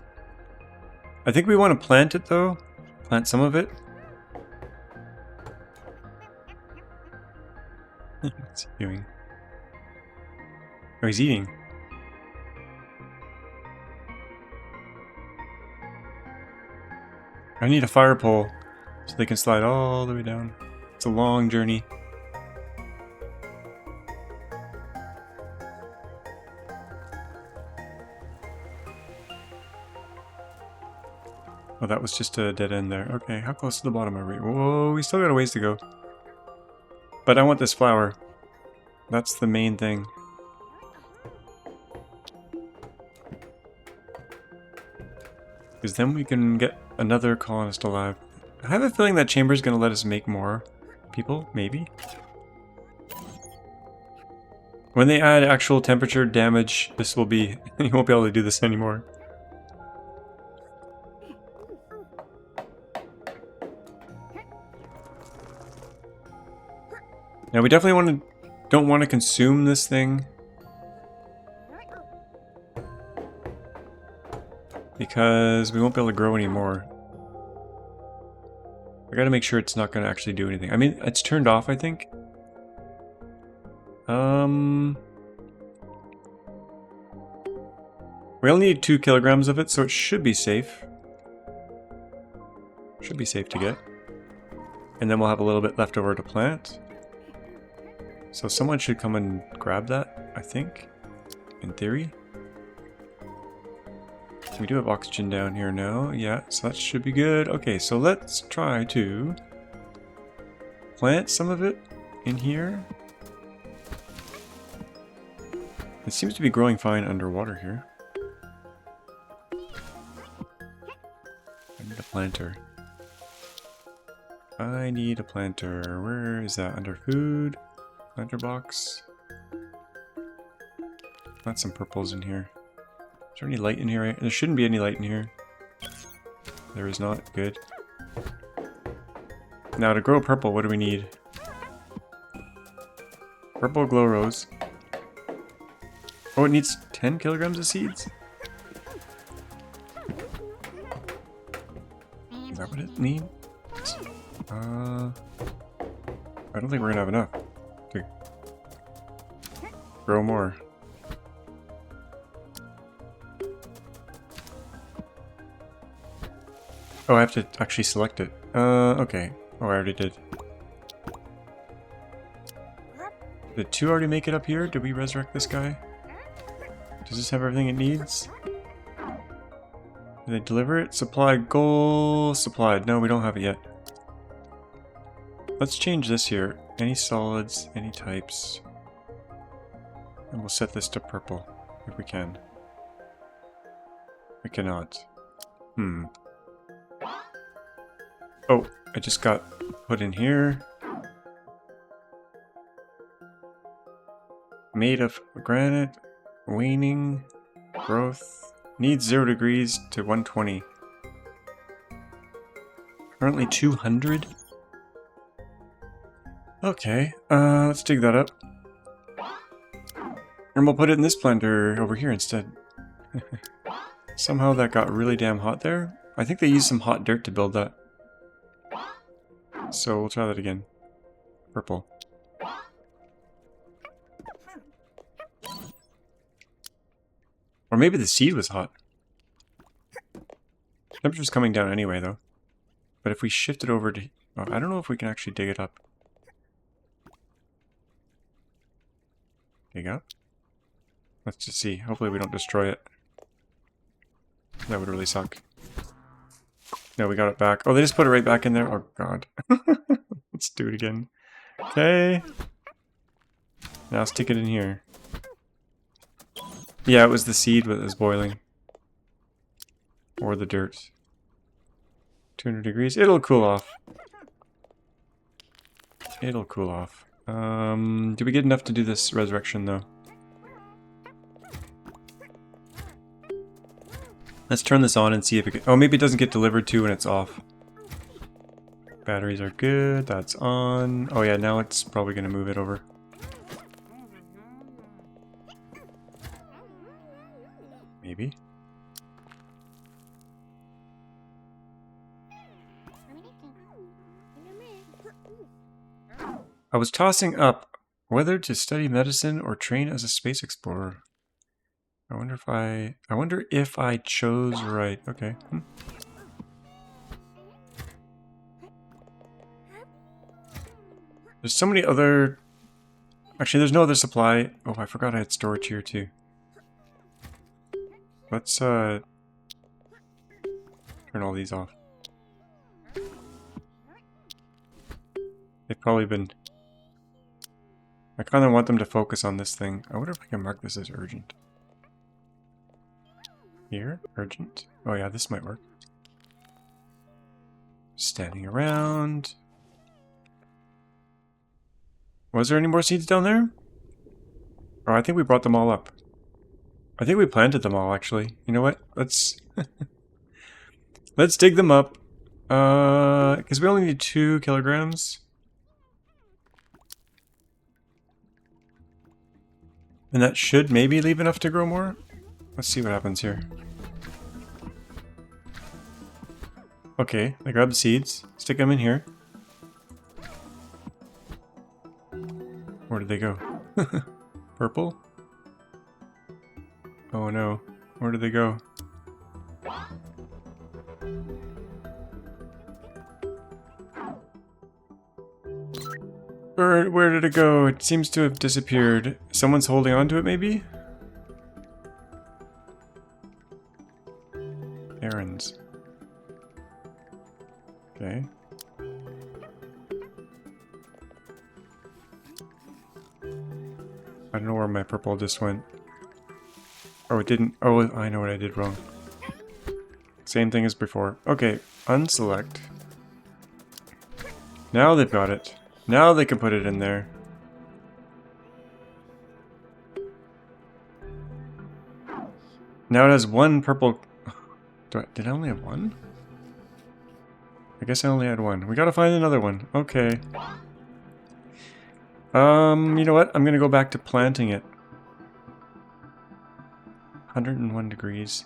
I think we want to plant it though. Plant some of it. What's he doing? Oh, he's eating. I need a fire pole so they can slide all the way down. It's a long journey. Oh, that was just a dead end there. Okay, how close to the bottom are we? Whoa, we still got a ways to go. But I want this flower. That's the main thing. Because then we can get another colonist alive. I have a feeling that chamber is going to let us make more people, maybe. When they add actual temperature damage, this will be... you won't be able to do this anymore. Now we definitely don't want to consume this thing. Because we won't be able to grow anymore. I gotta make sure it's not gonna actually do anything. I mean, it's turned off, I think. We only need 2 kilograms of it, so it should be safe. Should be safe to get. And then we'll have a little bit left over to plant. So someone should come and grab that, I think. In theory. We do have oxygen down here now. Yeah, so that should be good. Okay, so let's try to plant some of it in here. It seems to be growing fine underwater here. I need a planter. I need a planter. Where is that? Under food? Planter box. Got some purples in here. Is there any light in here? There shouldn't be any light in here. There is not. Good. Now to grow purple, what do we need? Purple glow rose. Oh, it needs 10 kilograms of seeds? Is that what it needs? I don't think we're gonna have enough to grow more. Oh, I have to actually select it. Okay. Oh, I already did. Did 2 already make it up here? Did we resurrect this guy? Does this have everything it needs? Did they deliver it? Supply goal supplied. No, we don't have it yet. Let's change this here. Any solids, any types. And we'll set this to purple, if we can. We cannot. Oh, I just got put in here. Made of granite, waning, growth. Needs 0 degrees to 120. Currently 200. Okay, let's dig that up. And we'll put it in this planter over here instead. Somehow that got really damn hot there. I think they used some hot dirt to build that. So we'll try that again. Purple. Or maybe the seed was hot. Temperature's coming down anyway though. But if we shift it over to... Oh, I don't know if we can actually dig it up. Dig up? Let's just see. Hopefully we don't destroy it. That would really suck. No, we got it back. Oh, they just put it right back in there? Oh, God. Let's do it again. Okay. Now stick it in here. Yeah, it was the seed that was boiling. Or the dirt. 200 degrees. It'll cool off. It'll cool off. Did we get enough to do this resurrection, though? Let's turn this on and see if it can... Oh, maybe it doesn't get delivered to when it's off. Batteries are good. That's on. Oh, yeah, now it's probably going to move it over. Maybe. I was tossing up whether to study medicine or train as a space explorer. I wonder if I chose right. Okay. There's so many other... Actually, there's no other supply. Oh, I forgot I had storage here too. Let's turn all these off. They've probably been... I kind of want them to focus on this thing. I wonder if I can mark this as urgent. Here? Urgent? Oh yeah, this might work. Standing around. Was there any more seeds down there? Oh, I think we brought them all up. I think we planted them all, actually. You know what? Let's... Let's dig them up. Because we only need 2 kilograms. And that should maybe leave enough to grow more. Let's see what happens here. Okay, I grab the seeds, stick them in here. Where did they go? Purple? Oh no, where did they go? Where did it go? It seems to have disappeared. Someone's holding on to it, maybe? Errands. Okay. I don't know where my purple just went. Oh, it didn't. Oh, I know what I did wrong. Same thing as before. Okay, unselect. Now they've got it. Now they can put it in there. Now it has 1 purple... Did I only have 1? I guess I only had one. We gotta find another one. Okay. You know what? I'm gonna go back to planting it. 101 degrees.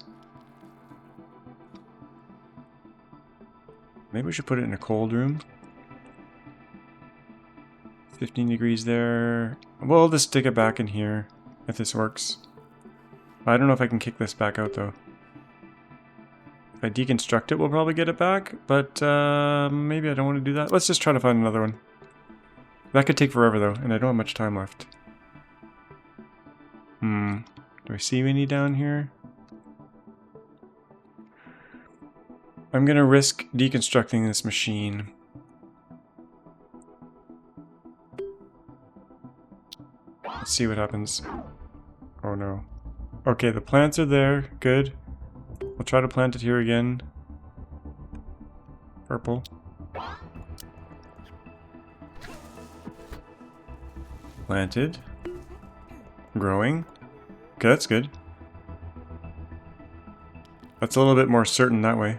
Maybe we should put it in a cold room. 15 degrees there. We'll just stick it back in here if this works. I don't know if I can kick this back out though. If I deconstruct it, we'll probably get it back, but maybe I don't want to do that. Let's just try to find another one. That could take forever though, and I don't have much time left. Do I see any down here? I'm gonna risk deconstructing this machine. Let's see what happens. Oh no. Okay, the plants are there. Good. I'll try to plant it here again. Purple. Planted. Growing. Okay, that's good. That's a little bit more certain that way.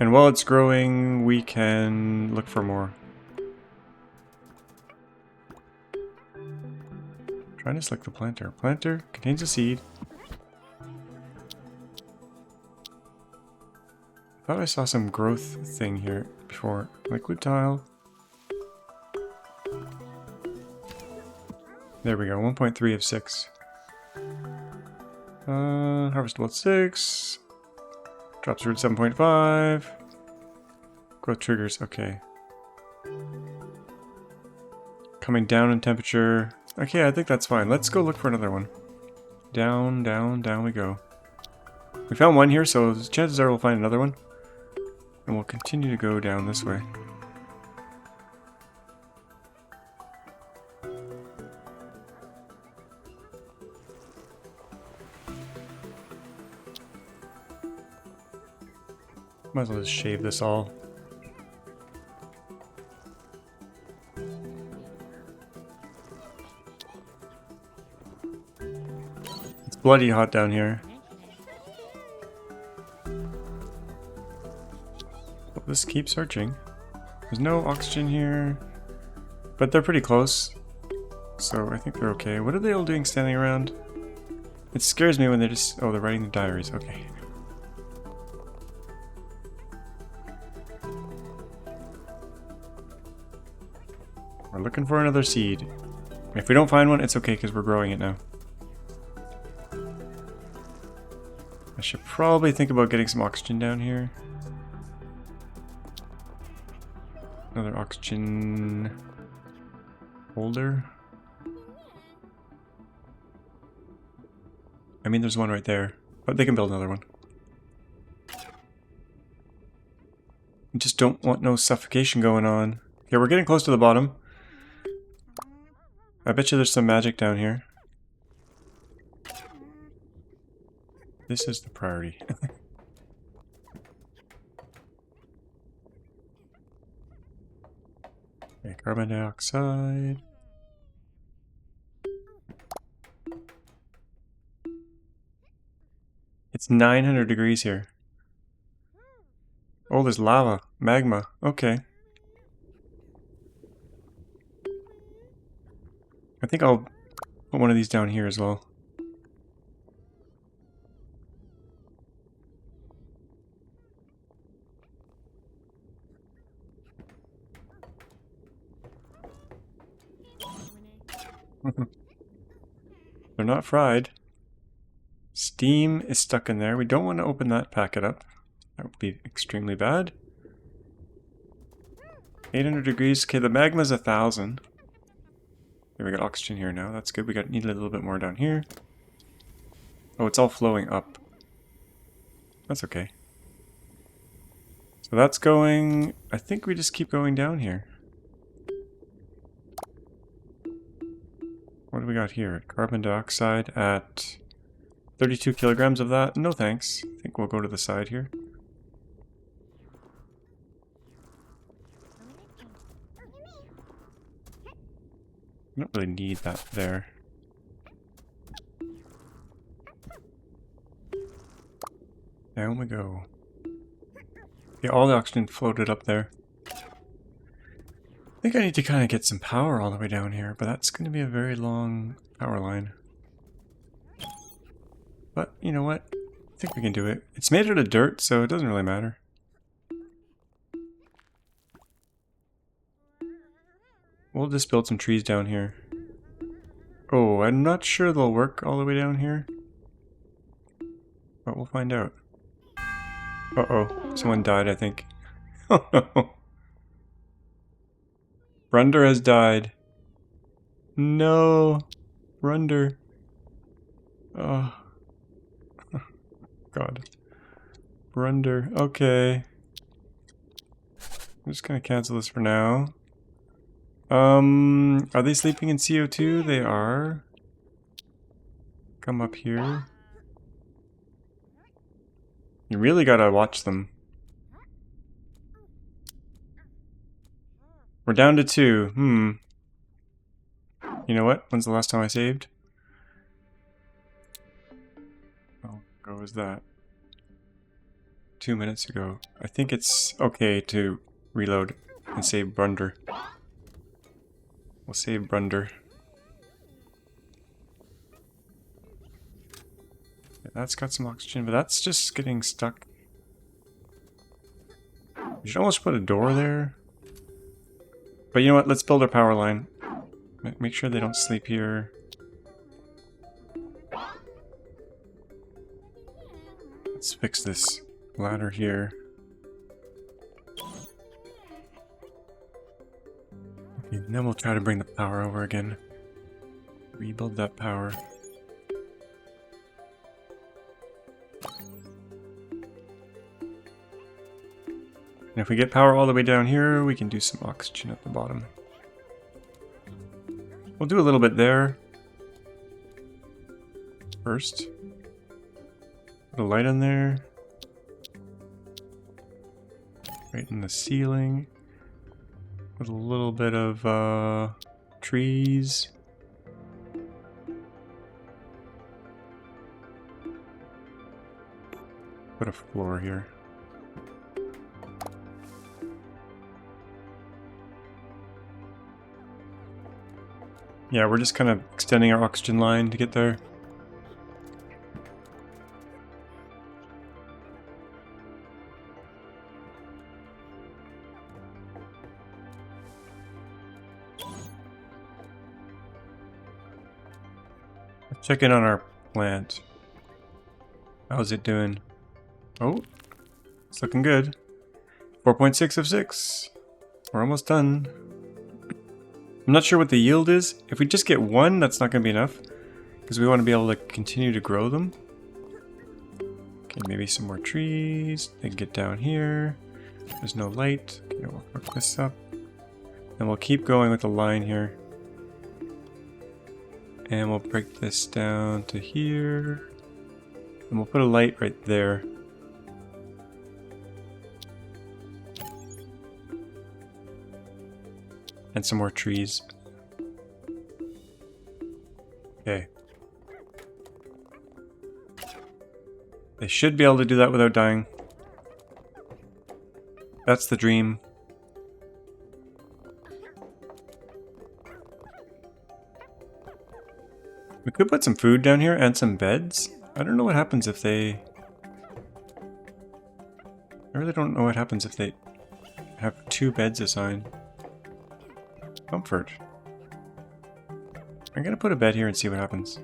And while it's growing, we can look for more. Trying to select the planter. Planter contains a seed. I thought I saw some growth thing here before. Liquid tile. There we go, 1.3 of 6. Harvestable at 6. Drops root 7.5. Growth triggers, okay. Coming down in temperature. Okay, I think that's fine. Let's go look for another one. Down, down, down we go. We found one here, so chances are we'll find another one. And we'll continue to go down this way. Might as well just shave this all. It's bloody hot down here. Let's keep searching. There's no oxygen here, but they're pretty close, so I think they're okay. What are they all doing standing around? It scares me when they're just... oh, they're writing their diaries. Okay. We're looking for another seed. If we don't find one, it's okay because we're growing it now. I should probably think about getting some oxygen down here. Another oxygen holder. I mean, there's one right there, but they can build another one. I just don't want no suffocation going on. Yeah, we're getting close to the bottom. I bet you there's some magic down here. This is the priority. Okay, carbon dioxide. It's 900 degrees here. Oh, there's lava. Magma. Okay. I think I'll put one of these down here as well. They're not fried. Steam is stuck in there. We don't want to open that packet up. That would be extremely bad. 800 degrees. Okay, the magma's 1,000. There, we got oxygen here now. That's good. We need a little bit more down here. Oh, it's all flowing up. That's okay. So that's going... I think we just keep going down here. What do we got here? Carbon dioxide at 32 kilograms of that. No thanks. I think we'll go to the side here. I don't really need that there. Down we go. Yeah, all the oxygen floated up there. I think I need to kind of get some power all the way down here, but that's going to be a very long power line. But, you know what? I think we can do it. It's made out of dirt, so it doesn't really matter. We'll just build some trees down here. Oh, I'm not sure they'll work all the way down here. But we'll find out. Uh-oh. Someone died, I think. Oh no. Brunder has died. No. Brunder. Oh. God. Brunder. Okay. I'm just gonna cancel this for now. Are they sleeping in CO2? They are. Come up here. You really gotta watch them. We're down to 2. You know what? When's the last time I saved? Oh, how was that? 2 minutes ago. I think it's okay to reload and save Brunder. We'll save Brunder. Yeah, that's got some oxygen, but that's just getting stuck. We should almost put a door there. But you know what? Let's build our power line. Make sure they don't sleep here. Let's fix this ladder here. Okay, and then we'll try to bring the power over again. Rebuild that power. And if we get power all the way down here, we can do some oxygen at the bottom. We'll do a little bit there. First. Put a light on there. Right in the ceiling. With a little bit of trees. Put a floor here. Yeah, we're just kind of extending our oxygen line to get there. Let's check in on our plant. How's it doing? Oh, it's looking good. 4.6 of 6. We're almost done. I'm not sure what the yield is. If we just get 1, that's not going to be enough. Because we want to be able to continue to grow them. Okay, maybe some more trees. They can get down here. There's no light. Okay, we'll hook this up. And we'll keep going with the line here. And we'll break this down to here. And we'll put a light right there. And some more trees. Okay. They should be able to do that without dying. That's the dream. We could put some food down here and some beds. I don't know what happens if they... I really don't know what happens if they have 2 beds assigned. Comfort. I'm gonna put a bed here and see what happens.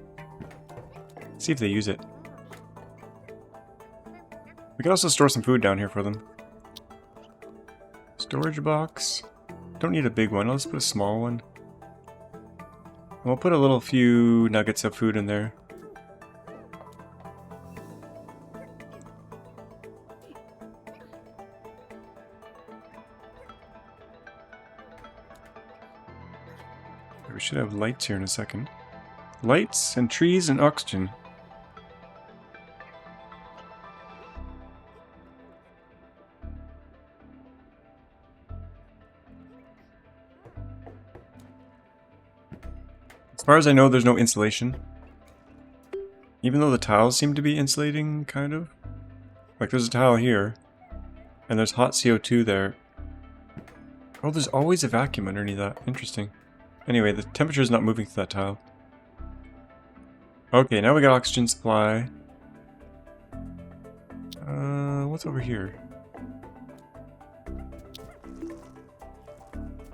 See if they use it. We can also store some food down here for them. Storage box. Don't need a big one, I'll just put a small one. And we'll put a little few nuggets of food in there. We should have lights here in a second. Lights and trees and oxygen. As far as I know, there's no insulation. Even though the tiles seem to be insulating, kind of. Like there's a tile here. And there's hot CO2 there. Oh, there's always a vacuum underneath that. Interesting. Anyway, the temperature is not moving through that tile. Okay, now we got oxygen supply. What's over here?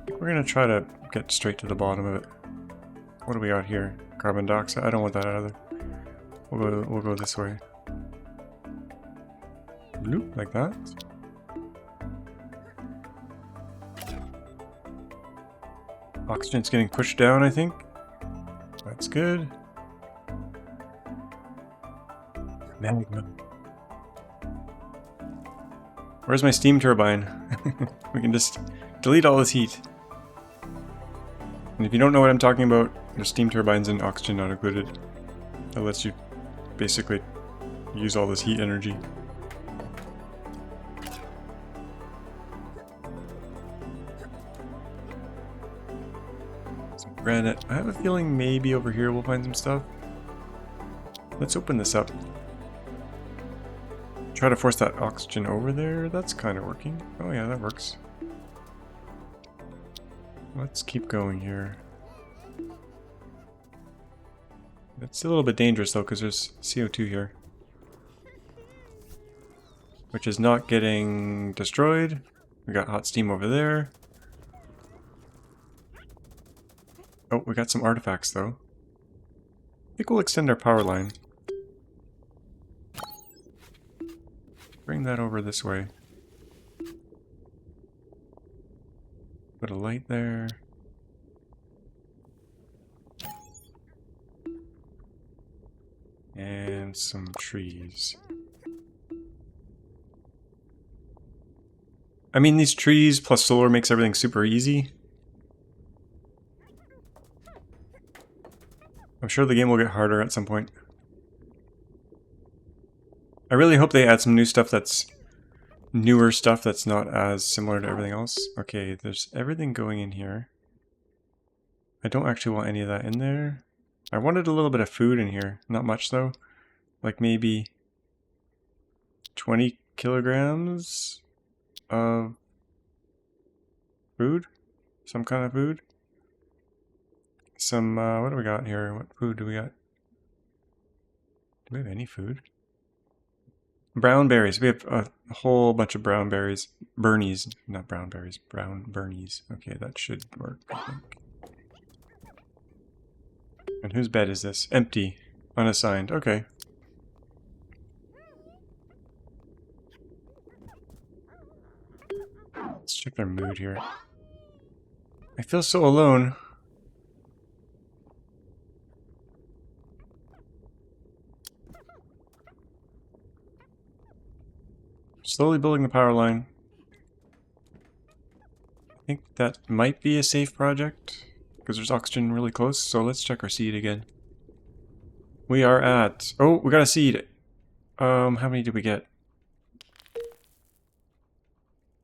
We're gonna try to get straight to the bottom of it. What do we got here? Carbon dioxide. I don't want that either. We'll go this way. Bloop, like that. Oxygen's getting pushed down, I think. That's good. Magma. Where's my steam turbine? We can just delete all this heat. And if you don't know what I'm talking about, there's steam turbines and oxygen not included. That lets you basically use all this heat energy. Some granite. I have a feeling maybe over here we'll find some stuff. Let's open this up. Try to force that oxygen over there. That's kind of working. Oh yeah, that works. Let's keep going here. It's a little bit dangerous though because there's CO2 here. Which is not getting destroyed. We got hot steam over there. Oh, we got some artifacts though. I think we'll extend our power line. Bring that over this way. Put a light there. And some trees. I mean, these trees plus solar makes everything super easy. I'm sure the game will get harder at some point. I really hope they add some new stuff that's newer stuff that's not as similar to everything else. Okay, there's everything going in here. I don't actually want any of that in there. I wanted a little bit of food in here. Not much though. Like maybe 20 kilograms of food? Some kind of food? Some, what do we got here? What food do we got? Do we have any food? Brown berries. We have a whole bunch of brown berries. Bernies. Not brown berries. Brown bernies. Okay, that should work, I think. And whose bed is this? Empty. Unassigned. Okay. Let's check their mood here. I feel so alone. Slowly building the power line. I think that might be a safe project because there's oxygen really close, so let's check our seed again. We are at... Oh, we got a seed! How many did we get?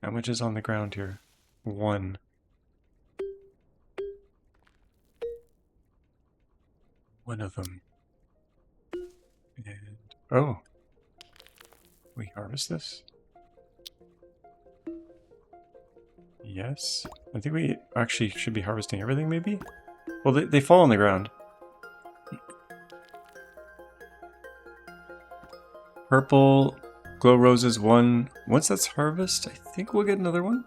How much is on the ground here? 1. One of them. And... Oh! We harvest this? Yes. I think we actually should be harvesting everything, maybe? Well, they fall on the ground. Purple, glow roses 1. Once that's harvest, I think we'll get another one.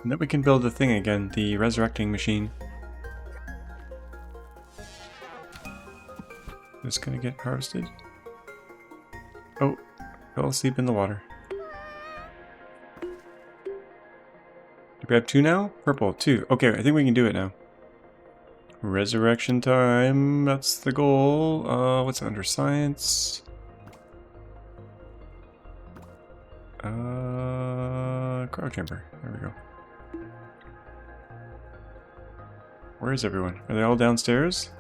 And then we can build the thing again, the resurrecting machine. It's gonna get harvested. Oh, fell asleep in the water. Do we have 2 now? Purple, 2. Okay, I think we can do it now. Resurrection time, that's the goal. What's under science? Cryo chamber, there we go. Where is everyone? Are they all downstairs?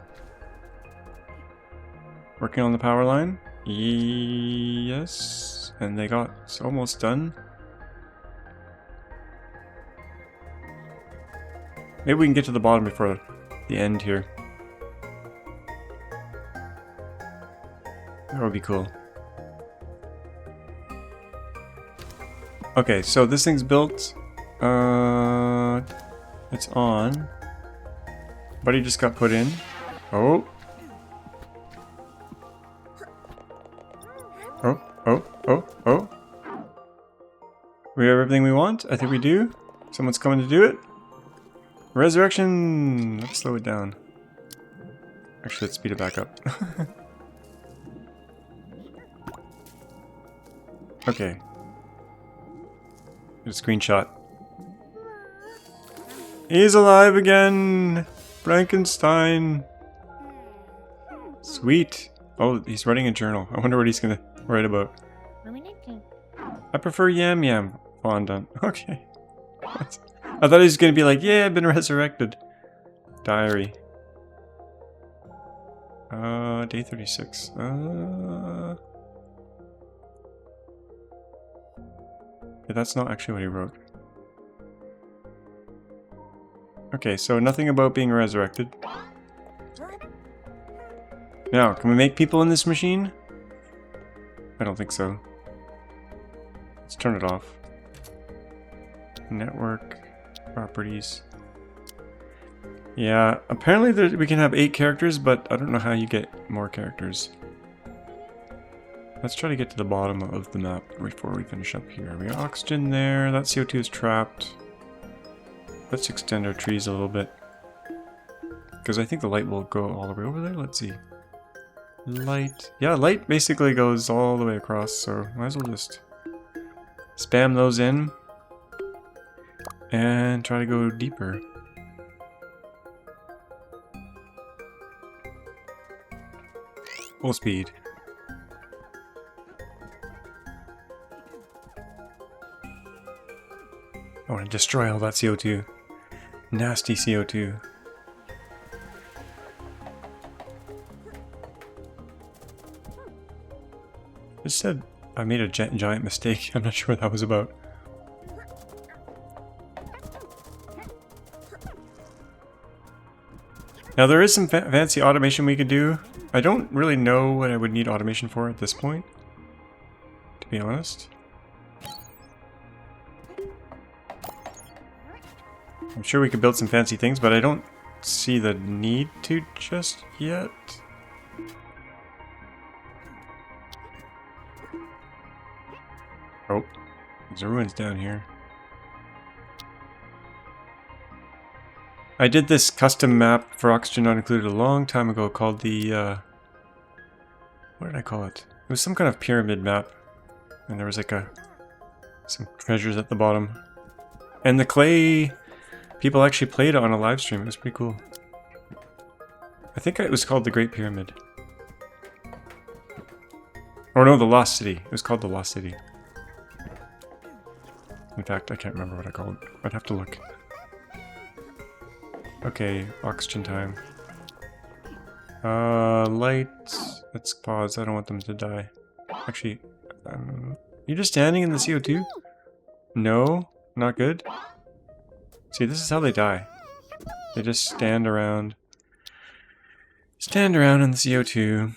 Working on the power line? Yes. And they got almost done. Maybe we can get to the bottom before the end here. That would be cool. Okay, so this thing's built. It's on. Buddy just got put in. Oh. Oh, oh, oh, oh. We have everything we want? I think we do. Someone's coming to do it. Resurrection! Let's slow it down. Actually, let's speed it back up. Okay. Get a screenshot. He's alive again! Frankenstein! Sweet! Oh, he's writing a journal. I wonder what he's gonna write about. I prefer Yam Yam fondant. Okay. I thought he was gonna be like, yeah, I've been resurrected. Diary. Day 36. Yeah, that's not actually what he wrote. Okay, so nothing about being resurrected. Now, can we make people in this machine? I don't think so. Let's turn it off. Network. Properties. Yeah, apparently we can have 8 characters, but I don't know how you get more characters. Let's try to get to the bottom of the map before we finish up here. We got oxygen there. That CO2 is trapped. Let's extend our trees a little bit. Because I think the light will go all the way over there. Let's see. Light. Yeah, light basically goes all the way across, so might as well just spam those in. And try to go deeper. Full speed. I want to destroy all that CO2. Nasty CO2. It said I made a giant mistake. I'm not sure what that was about. Now there is some fancy automation we could do. I don't really know what I would need automation for at this point, to be honest. I'm sure we could build some fancy things, but I don't see the need to just yet. Oh, there's ruins down here. I did this custom map for Oxygen Not Included a long time ago called the, what did I call it? It was some kind of pyramid map. And there was like some treasures at the bottom. And the clay people actually played it on a live stream. It was pretty cool. I think it was called the Great Pyramid. Or no, the Lost City. It was called the Lost City. In fact, I can't remember what I called it. I'd have to look. Okay, oxygen time. Lights. Let's pause. I don't want them to die. Actually, you just standing in the CO2? No? Not good? See, this is how they die. They just stand around. Stand around in the CO2.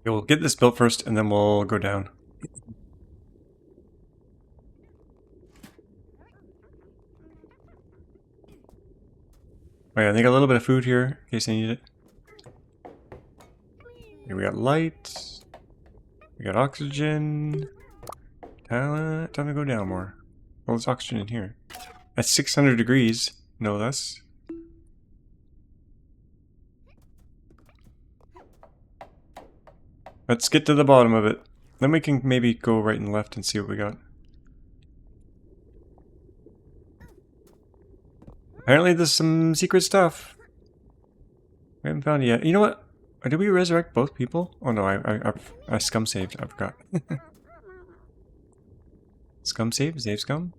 We'll get this built first, and then we'll go down. Oh yeah, I got a little bit of food here, in case I need it. Here we got light. We got oxygen. Talent. Time to go down more. Well, there's oxygen in here. At 600 degrees, no less. Let's get to the bottom of it. Then we can maybe go right and left and see what we got. Apparently there's some secret stuff. We haven't found it yet. You know what? Did we resurrect both people? Oh no, I scum saved. I forgot. Scum save? Save scum?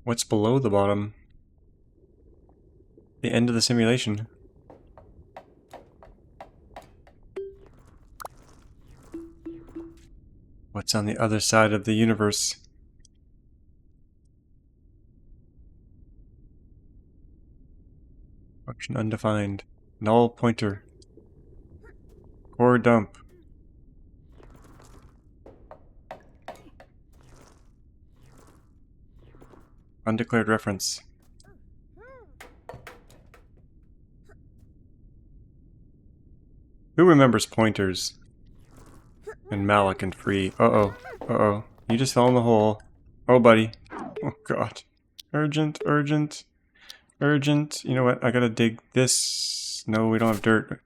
What's below the bottom? The end of the simulation. on the other side of the universe. Function undefined. Null pointer. Core dump. Undeclared reference. Who remembers pointers? And malloc and free. Uh-oh. Uh-oh. You just fell in the hole. Oh, buddy. Oh, God. Urgent, urgent, urgent. You know what? I gotta dig this. No, we don't have dirt.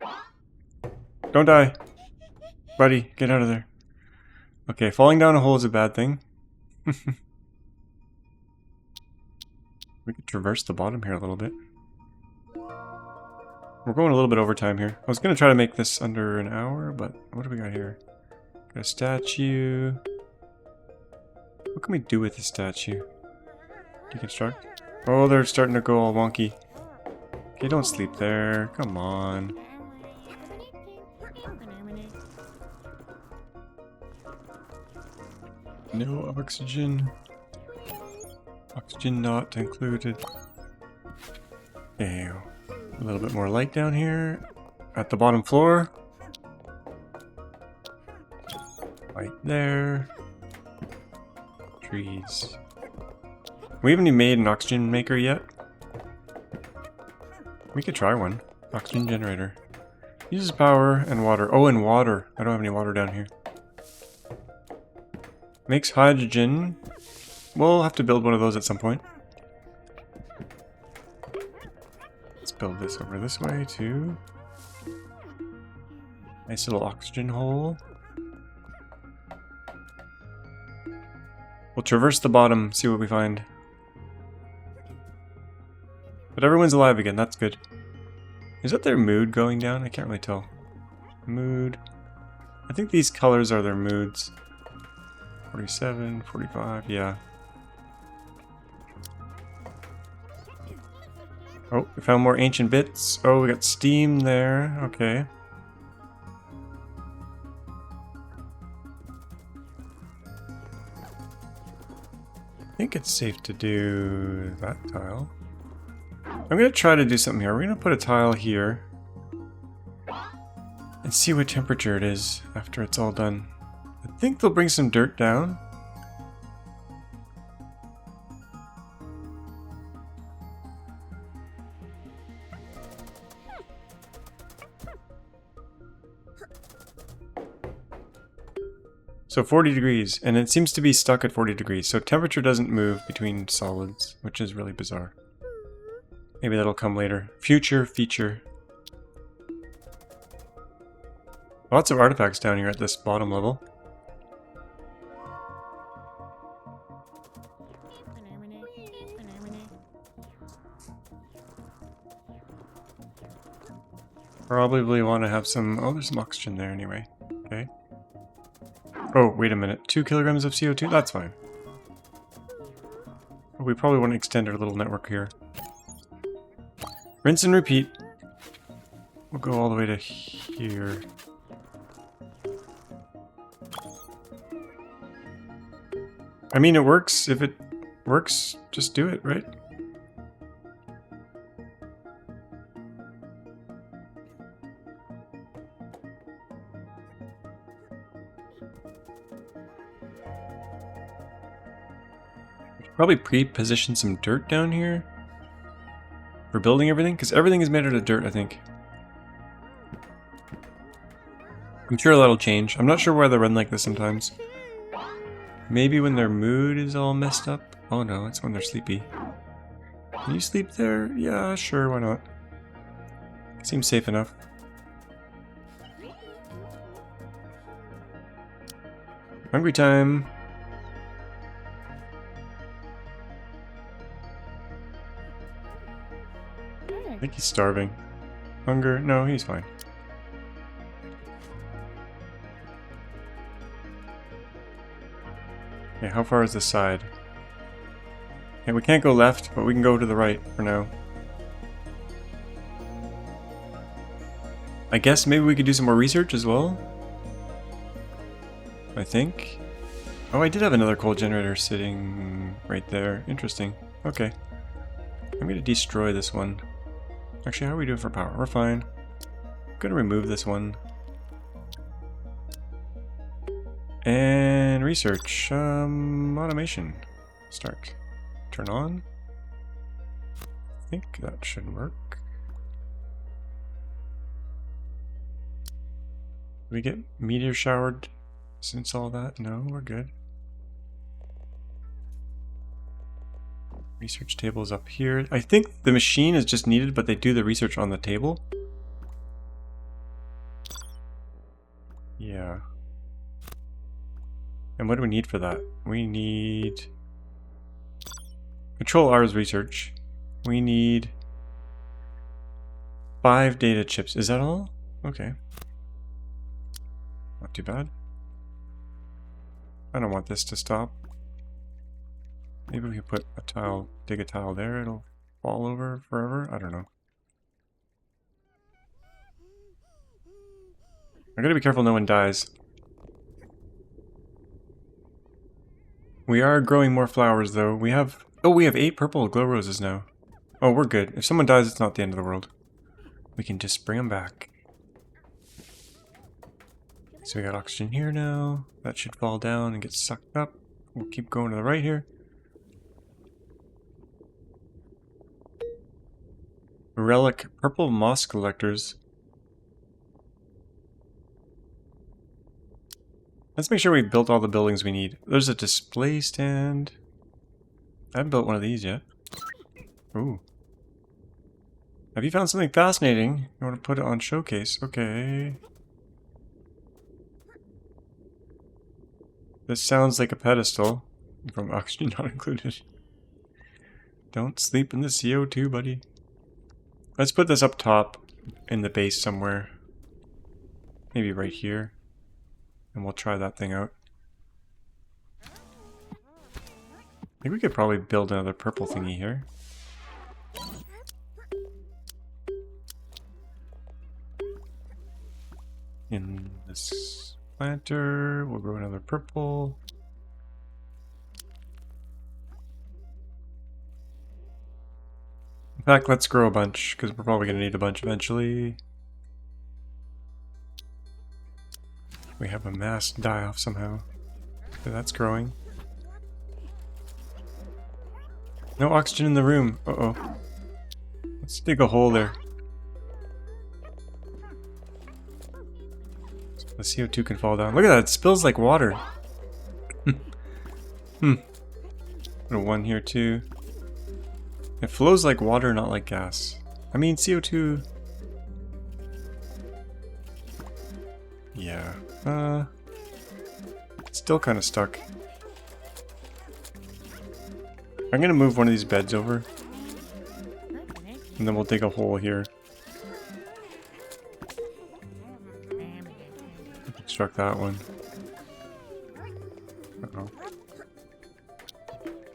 Don't die. Buddy, get out of there. Okay, falling down a hole is a bad thing. We could traverse the bottom here a little bit. We're going a little bit over time here. I was going to try to make this under an hour, but what do we got here? Got a statue. What can we do with the statue? Deconstruct? Oh, they're starting to go all wonky. Okay, don't sleep there. Come on. No oxygen. Oxygen not included. Okay, a little bit more light down here. At the bottom floor. Right there. Trees. We haven't even made an oxygen maker yet. We could try one. Oxygen generator. Uses power and water. Oh, and water. I don't have any water down here. Makes hydrogen. We'll have to build one of those at some point. Let's build this over this way too. Nice little oxygen hole. We'll traverse the bottom, see what we find. But everyone's alive again, that's good. Is that their mood going down? I can't really tell. Mood. I think these colors are their moods. 47, 45, yeah. Oh, we found more ancient bits. Oh, we got steam there. Okay. I think it's safe to do that tile. I'm going to try to do something here. We're going to put a tile here and see what temperature it is after it's all done. I think they'll bring some dirt down. So 40 degrees, and it seems to be stuck at 40 degrees, so temperature doesn't move between solids, which is really bizarre. Maybe that'll come later. Future feature. Lots of artifacts down here at this bottom level. Probably want to have some... Oh, there's some oxygen there anyway. Okay. Oh, wait a minute. 2 kilograms of CO2? That's fine. Oh, we probably want to extend our little network here. Rinse and repeat. We'll go all the way to here. I mean, it works. If it works, just do it, right? Probably pre-position some dirt down here for building everything, because everything is made out of dirt, I think. I'm sure that'll change. I'm not sure why they run like this sometimes. Maybe when their mood is all messed up. Oh no, it's when they're sleepy. Can you sleep there? Yeah, sure, why not? Seems safe enough. Hungry time. I think he's starving. Hunger? No, he's fine. Okay, how far is this side? Okay, we can't go left, but we can go to the right for now. I guess maybe we could do some more research as well. I think. Oh, I did have another coal generator sitting right there. Interesting. Okay. I'm going to destroy this one. Actually, how are we doing for power? We're fine. I'm going to remove this one. And research. Automation. Start. Turn on. I think that should work. Did we get meteor showered since all that? No, we're good. Research table is up here. I think the machine is just needed, but they do the research on the table. Yeah. And what do we need for that? We need... Control R's research. We need 5 data chips. Is that all? Okay. Not too bad. I don't want this to stop. Maybe we can put a tile, dig a tile there, it'll fall over forever? I don't know. I gotta be careful no one dies. We are growing more flowers though. We have... Oh, we have 8 purple glow roses now. Oh, we're good. If someone dies, it's not the end of the world. We can just bring them back. So we got oxygen here now. That should fall down and get sucked up. We'll keep going to the right here. Relic purple moss collectors. Let's make sure we've built all the buildings we need. There's a display stand. I haven't built one of these yet. Ooh. Have you found something fascinating? You want to put it on showcase? Okay. This sounds like a pedestal. From oxygen not included. Don't sleep in the CO2, buddy. Let's put this up top in the base somewhere. Maybe right here. And we'll try that thing out. I think we could probably build another purple thingy here. In this planter, we'll grow another purple. In fact, let's grow a bunch, because we're probably going to need a bunch eventually. We have a mass die-off somehow. Okay, that's growing. No oxygen in the room. Uh-oh. Let's dig a hole there. So the CO2 can fall down. Look at that, it spills like water. Put a 1 here too. It flows like water, not like gas. I mean, CO2... Yeah. Still kind of stuck. I'm gonna move one of these beds over. And then we'll dig a hole here. Construct that one. Uh-oh.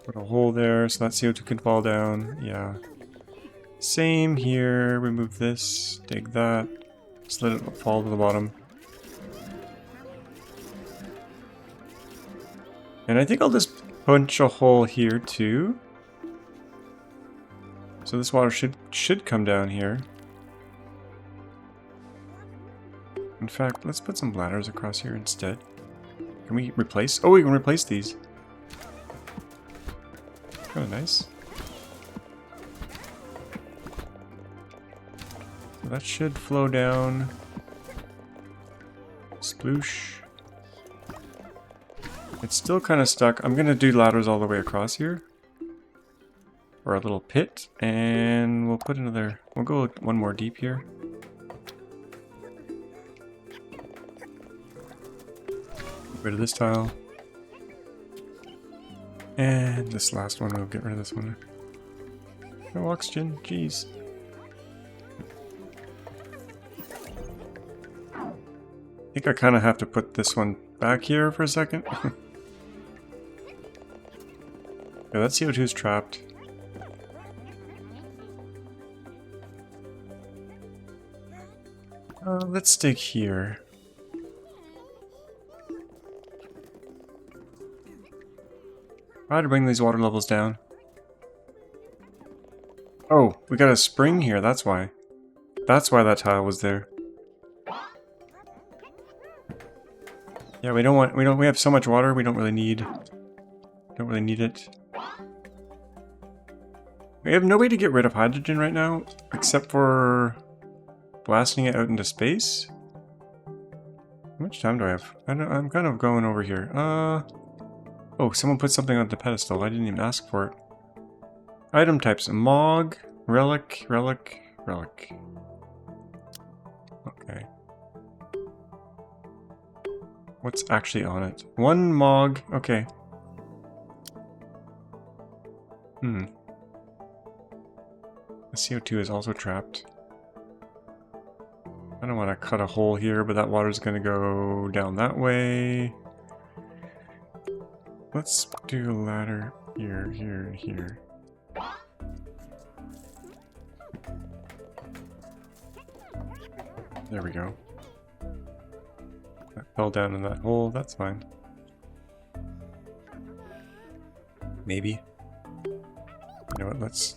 Put a hole there so that CO2 can fall down. Yeah. Same here. Remove this. Dig that. Just let it fall to the bottom. And I think I'll just punch a hole here too. So this water should come down here. In fact, let's put some ladders across here instead. Can we replace? Oh, we can replace these. Kind of nice. So that should flow down. Sploosh. It's still kind of stuck. I'm going to do ladders all the way across here. Or a little pit. And we'll put another... We'll go one more deep here. Get rid of this tile. And this last one, we'll get rid of this one. No oxygen, jeez. I think I kind of have to put this one back here for a second. Yeah, that CO2 is trapped. Let's dig here. Try to bring these water levels down. Oh, we got a spring here, that's why. That's why that tile was there. Yeah, we have so much water, we don't really need it. We have no way to get rid of hydrogen right now, except for blasting it out into space. How much time do I have? I'm kind of going over here. Oh, someone put something on the pedestal. I didn't even ask for it. Item types: Mog, Relic, Relic, Relic. Okay. What's actually on it? One Mog. Okay. The CO2 is also trapped. I don't want to cut a hole here, but that water's going to go down that way. Let's do a ladder here, here, and here. There we go. That fell down in that hole, that's fine. Maybe. You know what, let's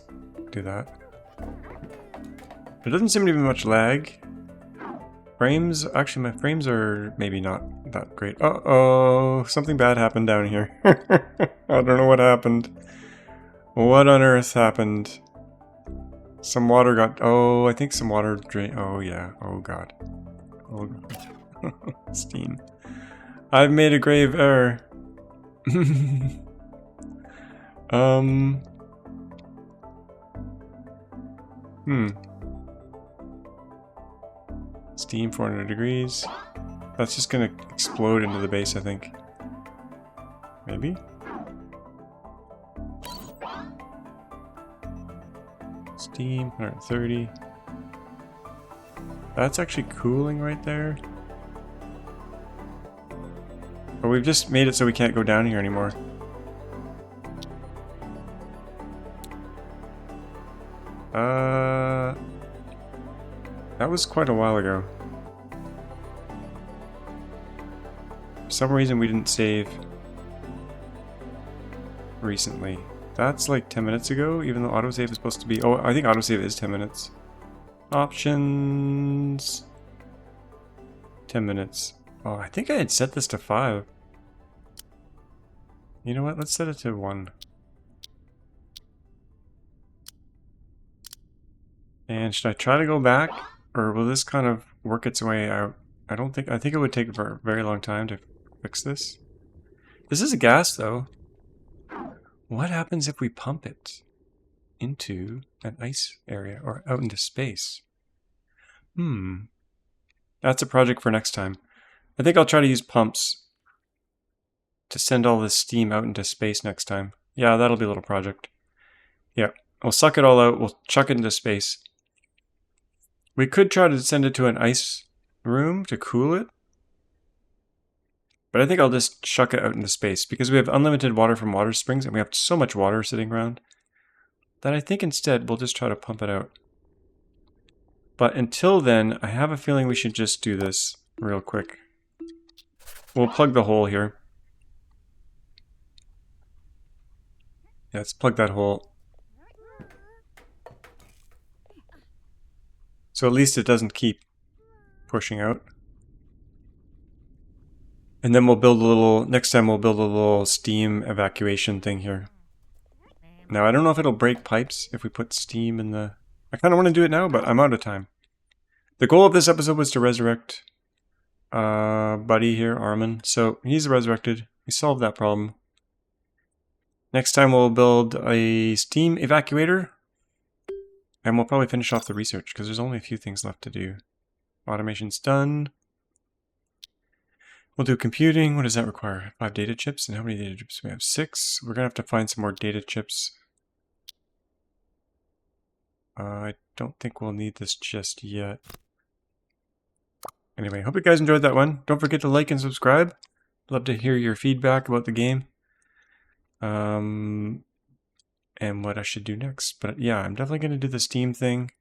do that. There doesn't seem to be much lag. Frames, actually my frames are maybe not that great. Uh-oh, something bad happened down here. I don't know what happened. What on earth happened? Some water got, oh, I think some water drained. Oh yeah, oh god. Oh god. Steam. I've made a grave error. Steam 400 degrees. That's just gonna explode into the base, I think. Maybe? Steam 130. That's actually cooling right there. But we've just made it so we can't go down here anymore. That was quite a while ago. For some reason we didn't save recently. That's like 10 minutes ago, even though autosave is supposed to be... Oh, I think autosave is 10 minutes. Options... 10 minutes. Oh, I think I had set this to 5. You know what? Let's set it to 1. And should I try to go back? Or will this kind of work its way out? I think it would take a very long time to fix this. This is a gas, though. What happens if we pump it into an ice area or out into space? That's a project for next time. I think I'll try to use pumps to send all this steam out into space next time. Yeah, that'll be a little project. Yeah, we'll suck it all out, we'll chuck it into space. We could try to send it to an ice room to cool it. But I think I'll just chuck it out into space because we have unlimited water from water springs and we have so much water sitting around that I think instead we'll just try to pump it out. But until then, I have a feeling we should just do this real quick. We'll plug the hole here. Yeah, let's plug that hole. So at least it doesn't keep pushing out. And then we'll build a little, next time we'll build a little steam evacuation thing here. Now I don't know if it'll break pipes if we put steam in the... I kind of want to do it now, but I'm out of time. The goal of this episode was to resurrect Buddy here, Armin. So he's resurrected. We solved that problem. Next time we'll build a steam evacuator. And we'll probably finish off the research because there's only a few things left to do. Automation's done. We'll do computing. What does that require? 5 data chips. And how many data chips? We have 6. We're going to have to find some more data chips. I don't think we'll need this just yet. Anyway, hope you guys enjoyed that one. Don't forget to like and subscribe. Love to hear your feedback about the game. And what I should do next. But yeah, I'm definitely going to do the Steam thing.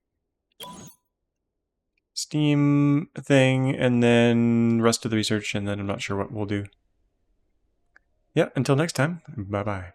And then rest of the research, and then I'm not sure what we'll do. Yeah, until next time, bye-bye.